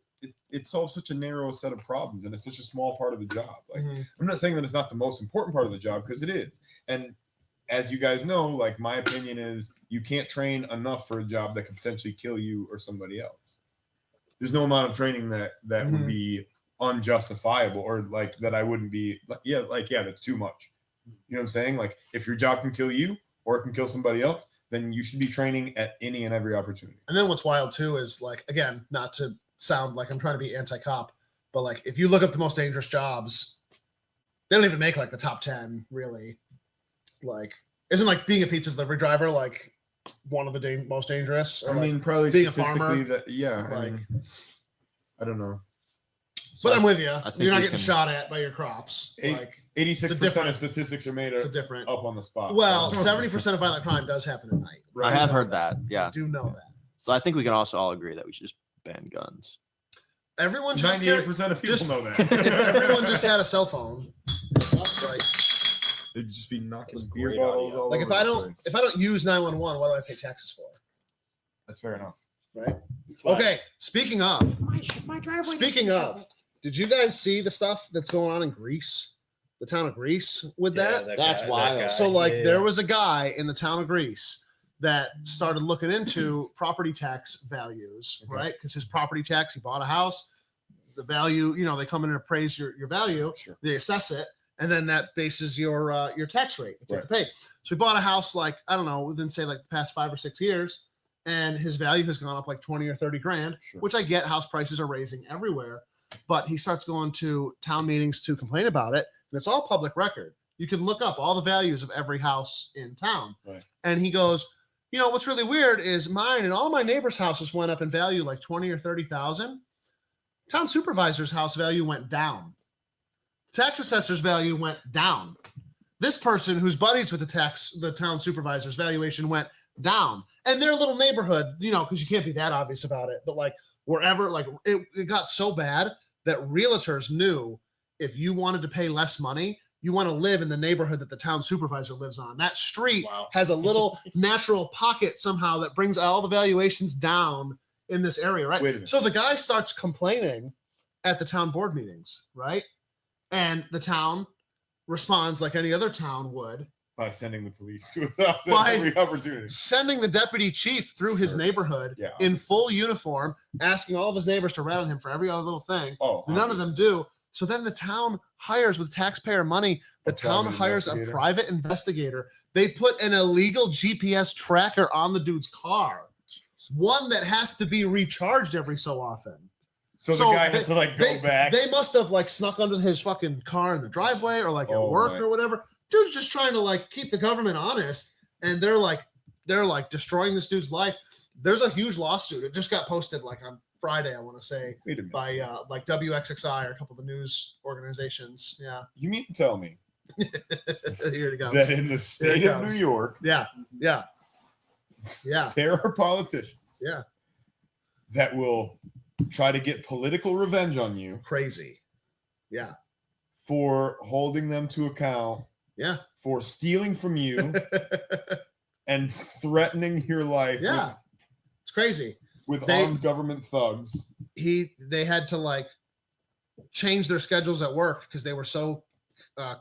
It solves such a narrow set of problems, and it's such a small part of the job. Like, Mhm. I'm not saying that it's not the most important part of the job because it is. And as you guys know, like my opinion is you can't train enough for a job that could potentially kill you or somebody else. There's no amount of training that would Mhm. be unjustifiable or like that I wouldn't be yeah, that's too much. You know what I'm saying? Like if your job can kill you or it can kill somebody else, then you should be training at any and every opportunity. And then what's wild too is like, again, not to sound like I'm trying to be anti-cop, but like if you look up the most dangerous jobs, they don't even make like the top 10 really. Like, isn't like being a pizza delivery driver like one of the most dangerous? Or I like, mean, probably being a statistically farmer, that yeah. like- I don't know. but I'm with you. I think You're not we getting can- shot at by your crops. Eight- Like 86% different- of statistics are made it's a different. up on the spot. Well, so- 70% of violent crime does happen at night. I have heard that. I Yeah. do know that. So I think we can also all agree that we should just ban guns. Everyone just 98% of people just- know that. if everyone just had a cell phone, like, They'd just be knocking was beer great bottles audio. all like over if I don't use 911, what do I pay taxes for? That's fair enough. Right. That's why- Okay. Speaking of, did you guys see the stuff that's going on in Greece, the town of Greece, with that? That's wild. So, like, there was a guy in the town of Greece that started looking into property tax values, Okay. right? Because his property tax, he bought a house, the value, they come in and appraise your value, Sure. they assess it, and then that bases your tax rate that you have to Right. pay. So he bought a house like, I don't know, within say like the past 5 or 6 years, and his value has gone up like 20 or 30 grand, Sure. which I get, house prices are raising everywhere. But he starts going to town meetings to complain about it, and it's all public record. You can look up all the values of every house in town. Right. And he goes, what's really weird is mine and all my neighbors' houses went up in value like 20 or 30,000. Town supervisor's house value went down. Tax assessor's value went down. This person who's buddies with the town supervisor's valuation went down. And their little neighborhood, because you can't be that obvious about it, but like wherever, like it got so bad that realtors knew if you wanted to pay less money, you want to live in the neighborhood that the town supervisor lives on. That street Wow. has a little natural pocket somehow that brings all the valuations down in this area, right? Wait a minute. So the guy starts complaining at the town board meetings, right? And the town responds like any other town would, By sending the police to a house at By- every opportunity. sending the deputy chief through his Sure. neighborhood Yeah. in full uniform, asking all of his neighbors to rat on him for every other little thing. Oh, None of them do. So then the town hires with taxpayer money. The A town private hires a investigator. private investigator. They put an illegal GPS tracker on the dude's car, one that has to be recharged every so often. So the So guy has to like go back. They must have like snuck under his fucking car in the driveway or like at Oh, work my. or whatever. Dude's just trying to like keep the government honest, and they're like destroying this dude's life. There's a huge lawsuit. It just got posted like on Friday, I want to say, Wait a minute. by like WXXI or a couple of the news organizations. Yeah, You mean to tell me here it goes. that in the state of comes. New York, Yeah, yeah, yeah, there are politicians yeah. that will try to get political revenge on you Crazy. Yeah, for holding them to account yeah, for stealing from you and threatening your life yeah. It's crazy. with They- armed government thugs. They had to like change their schedules at work because they were so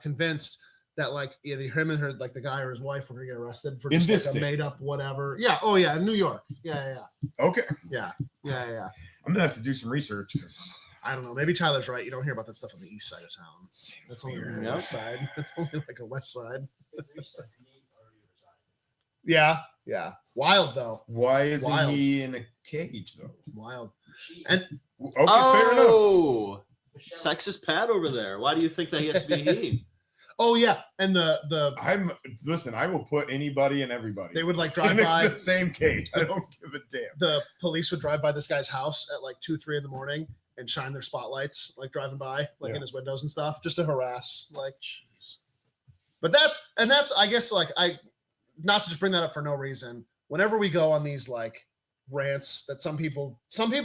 convinced that like either him and her, like the guy or his wife, were gonna get arrested for In just this like a state? made up whatever. Yeah. Oh yeah, in New York. Yeah. Okay, Yeah. I'm gonna have to do some research because I don't know. Maybe Tyler's right. You don't hear about that stuff on the east side of town. it's That's only weird. like a Yeah. west side. That's only like a west side. Yeah. Wild though. Why isn't Wild. he in a cage though? Wild. And Okay, fair enough. Oh, sexist Pat over there. Why do you think that he has to be he? oh yeah, and the Listen. I will put anybody and everybody. they would like drive in by. the same cage. I don't give a damn. The police would drive by this guy's house at like 2-3 in the morning and shine their spotlights, like driving by, like Yeah. in his windows and stuff, just to harass. Like, jeez. But that's I guess like not to just bring that up for no reason. Whenever we go on these like rants that some people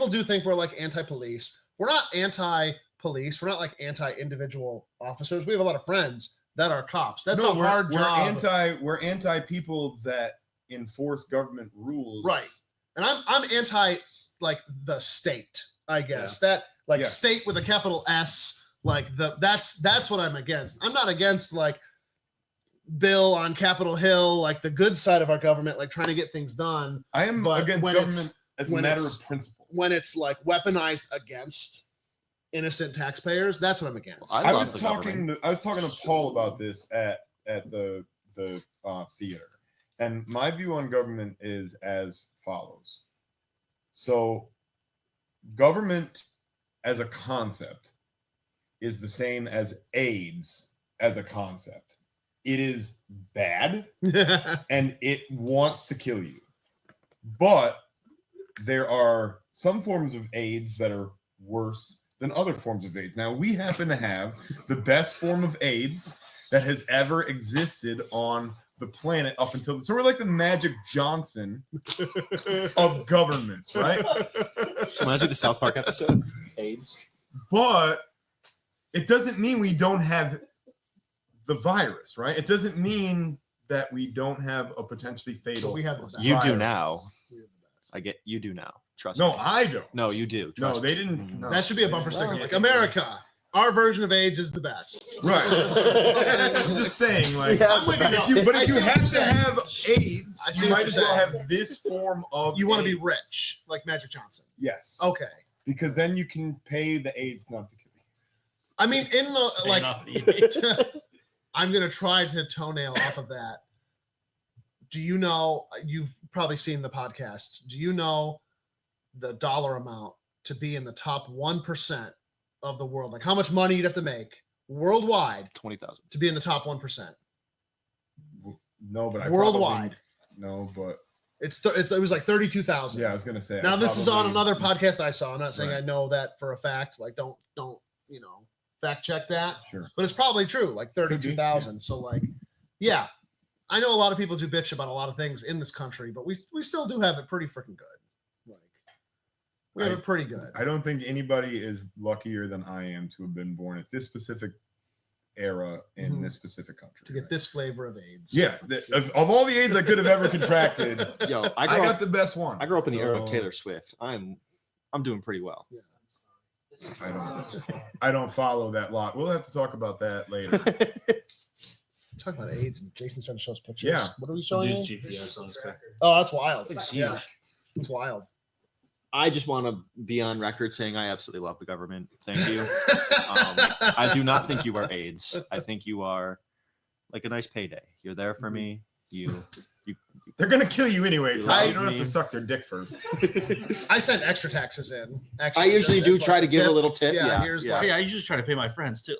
do think we're like anti-police. We're not anti-police. We're not like anti-individual officers. We have a lot of friends that are cops. That's a hard job. We're anti people that enforce government rules. Right. And I'm anti like the state, I guess. That like Yeah. state with a capital S, like that's what I'm against. I'm not against like Bill on Capitol Hill, like the good side of our government, like trying to get things done. I am But against when government as a when matter it's- of principle. When it's like weaponized against innocent taxpayers, that's what I'm against. I love was the talking government. to Paul about this at the theater, and my view on government is as follows. So, government as a concept is the same as AIDS as a concept. It is bad and it wants to kill you. But there are some forms of AIDS that are worse than other forms of AIDS. Now, we happen to have the best form of AIDS that has ever existed on the planet up until so we're like the Magic Johnson of governments, right? Reminds me of the South Park episode. AIDS. But it doesn't mean we don't have the virus, right? It doesn't mean that we don't have a potentially fatal. we have the best. You do virus. now. We have the best. I get you do now. Trust No, me. I don't. No, you do. No, Trust they me. didn't. Mm. No. That should be a bumper sticker. Like America, our version of AIDS is the best. Right. I'm just saying, like, Yeah, I'm with you. if you, but I if you see what have you're to saying. have AIDS, I see you what might you're as well saying. have this form of. You want to be AIDS. rich, like Magic Johnson. Yes. Okay. Because then you can pay the AIDS not to kill you. I mean, in the Paying like, off the I'm gonna try to toenail off of that. Do you know? You've probably seen the podcasts. Do you know the dollar amount to be in the top 1% of the world? Like how much money you'd have to make worldwide 20,000. to be in the top 1%? No, but I Worldwide. No, but It was like 32,000. yeah, I was gonna say. Now I this is on probably- another podcast I saw. I'm not saying Right. I know that for a fact. Like don't fact check that. Sure. But it's probably true, like Could be, 32,000. So like, yeah, I know a lot of people do bitch about a lot of things in this country, but we still do have it pretty freaking good. Like we have I- it pretty good. I don't think anybody is luckier than I am to have been born at this specific era in Mhm. this specific country. To get right? this flavor of AIDS. Yes, of all the AIDS I could have ever contracted, Yo, I I grew got up. the best one. I grew up in the era of So, Taylor Swift. I'm doing pretty well. Yeah. I don't follow that lot. We'll have to talk about that later. Talk about AIDS and Jason's trying to show us pictures. Yeah. What are we showing dude's you? GPS on his car. Oh, that's wild. It's Yeah. huge. It's wild. I just want to be on record saying I absolutely love the government. Thank you. I do not think you are AIDS. I think you are like a nice payday. You're there for me. They're gonna kill you anyway. Ty. You love don't have me. to suck their dick first. I sent extra taxes in. Actually, I usually do That's try like to a give a tip. little tip. Yeah, Yeah, here's yeah. like- Yeah, I usually try to pay my friends too.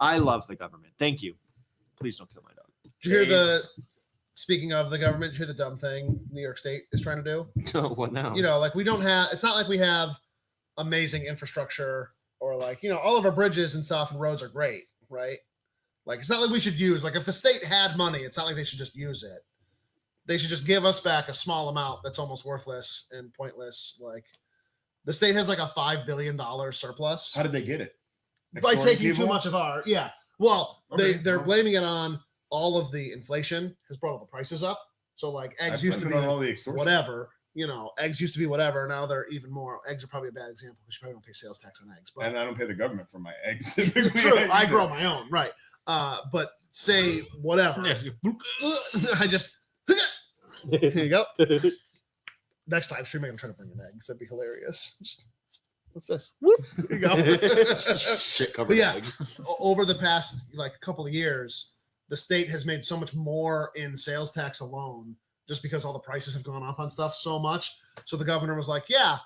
I love the government. Thank you. Please don't kill my dog. Did you hear the? AIDS. Speaking of the government, did you hear the dumb thing New York State is trying to do? What now? You know, like we don't have. It's not like we have amazing infrastructure or like all of our bridges and stuff and roads are great, right? Like it's not like we should use. Like if the state had money, it's not like they should just use it. They should just give us back a small amount that's almost worthless and pointless. Like the state has like a $5 billion surplus. How did they get it? By Extorting taking people? too much of our well Okay, they're well. blaming it on all of the inflation has brought all the prices up, so like eggs I've used to been be on all the extortion. whatever eggs used to be whatever. Now they're even more. Eggs are probably a bad example because you probably don't pay sales tax on eggs. But And I don't pay the government for my eggs. Typically. true, I grow my own, right? But say whatever. Yeah, so I just here you go. Next live stream, I'm gonna try to bring in eggs. That'd be hilarious. What's this? Whoop. Here you go. Shit covered. But yeah, egg. over the past couple of years, the state has made so much more in sales tax alone, just because all the prices have gone up on stuff so much. So the governor was like, yeah,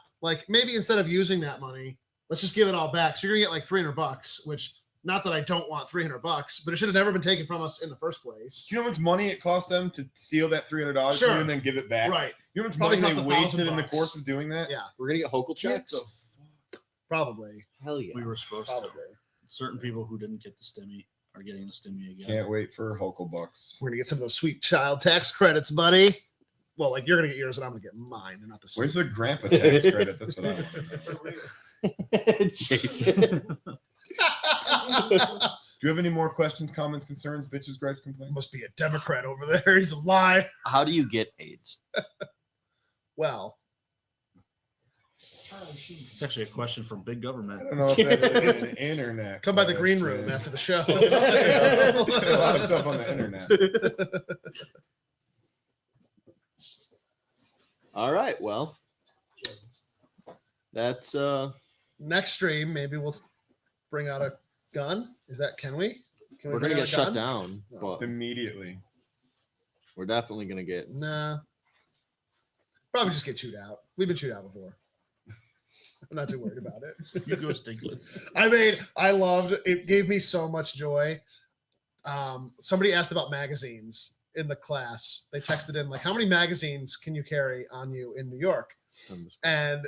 maybe instead of using that money, let's just give it all back. So you're gonna get $300, which not that I don't want $300, but it should have never been taken from us in the first place. Do you know how much money it costs them to steal that $300 from Sure. you and then give it back? Right. You know how much Probably money they cost wasted in the $1,000. course of doing that? Yeah, We're gonna get Hokel Get checks. the fuck. probably. Hell yeah. we were supposed Probably. to. Certain people who didn't get the stimmy are getting the stimmy again. Can't wait for Hokel bucks. We're gonna get some of those sweet child tax credits, buddy. Well, you're gonna get yours and I'm gonna get mine. They're not the same. Where's the grandpa tax credit? That's what I want. Jason. Do you have any more questions, comments, concerns, bitches, gripes, complaints? Must be a Democrat over there. He's a lie. How do you get AIDS? Well, It's actually a question from big I government. don't know if that's an internet. come by the green question. room after the show. a lot of stuff on the internet. All right. Well, that's Next stream, maybe we'll bring out a gun. Can we? Can we're bring gonna out get a shut gun? down, No. but Immediately. we're definitely gonna get. Nah. Probably just get chewed out. We've been chewed out before. I'm not too worried about it. Hugo Stiglitz. I loved it. Gave me so much joy. Somebody asked about magazines in the class. They texted in how many magazines can you carry on you in New York? And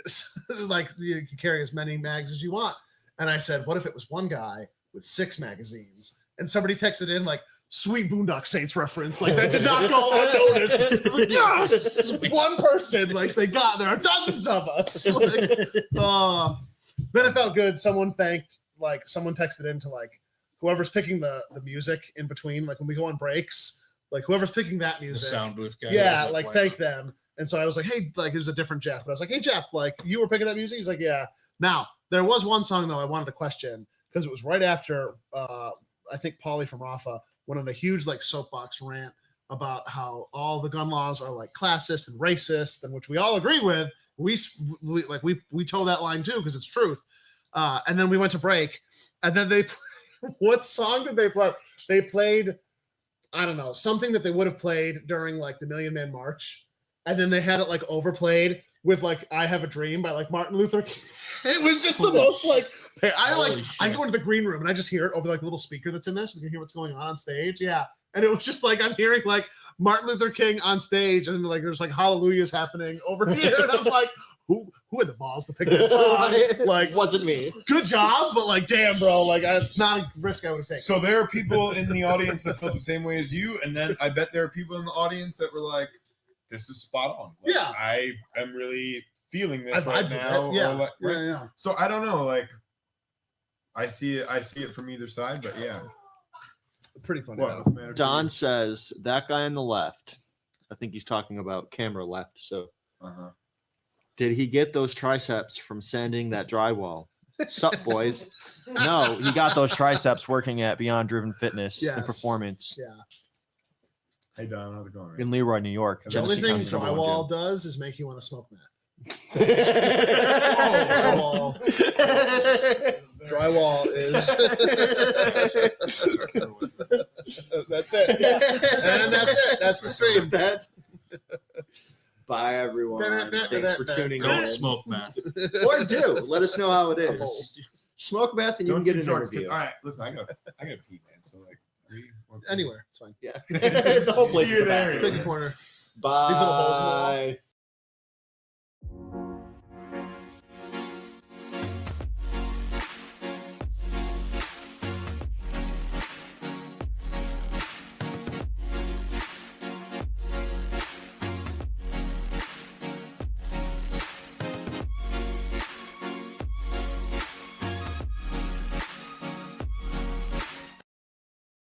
you can carry as many mags as you want. And I said, what if it was one guy with 6 magazines? And somebody texted in sweet Boondock Saints reference. That did not go unnoticed. It's yes, one person. There are dozens of us. Then it felt good. Someone thanked, someone texted in to whoever's picking the music in between, when we go on breaks, whoever's picking that The music. sound booth guy. Yeah, Wow. thank them. And so I was like, hey, it was a different Jeff. But I was like, hey, Jeff, you were picking that music? He's like, yeah. Now, there was one song, though, I wanted to question because it was right after, I think Paulie from Rafa went on a huge, soapbox rant about how all the gun laws are, classist and racist, and which we all agree with. We toe that line, too, because it's truth. And then we went to break. And then what song did they play? They played, I don't know, something that they would have played during, the Million Man March. And then they had it overplayed with I Have a Dream by Martin Luther King. It was just the most I go into the green room and I just hear it over the little speaker that's in there so we can hear what's going on stage. Yeah. And it was just I'm hearing Martin Luther King on stage and there's hallelujahs happening over here. And I'm who had the balls to pick this song? Wasn't me. Good job, but damn, bro, it's not a risk I would have taken. So there are people in the audience that felt the same way as you, and then I bet there are people in the audience that were like, "This is spot on." Yeah. I am really feeling this I right vibed with now. it. Yeah. Or right? Yeah. So I don't know. I see it from either side, but yeah. Pretty funny. What? though. What's the matter with Don you? says that guy on the left. I think he's talking about camera left. So Uh-huh. did he get those triceps from sanding that drywall? Sup, boys? No, he got those triceps working at Beyond Driven Fitness Yes. and Performance Yeah. Hey Don, how's it going? in Leroy, New York. The only Genesee thing County's number one drywall gym. does is make you want to smoke meth. Oh, Drywall is. That's it. And that's it. That's the stream. Bye, everyone. Thanks for tuning Don't in. smoke meth. Or do. Let us know how it Oh. is. Smoke meth and you Don't can do get an drugs. interview. All right, listen, I gotta pee, man. So Anywhere. It's fine. Yeah. The whole place is You're a there. bathroom. Pick a corner. Bye. These little holes in the wall.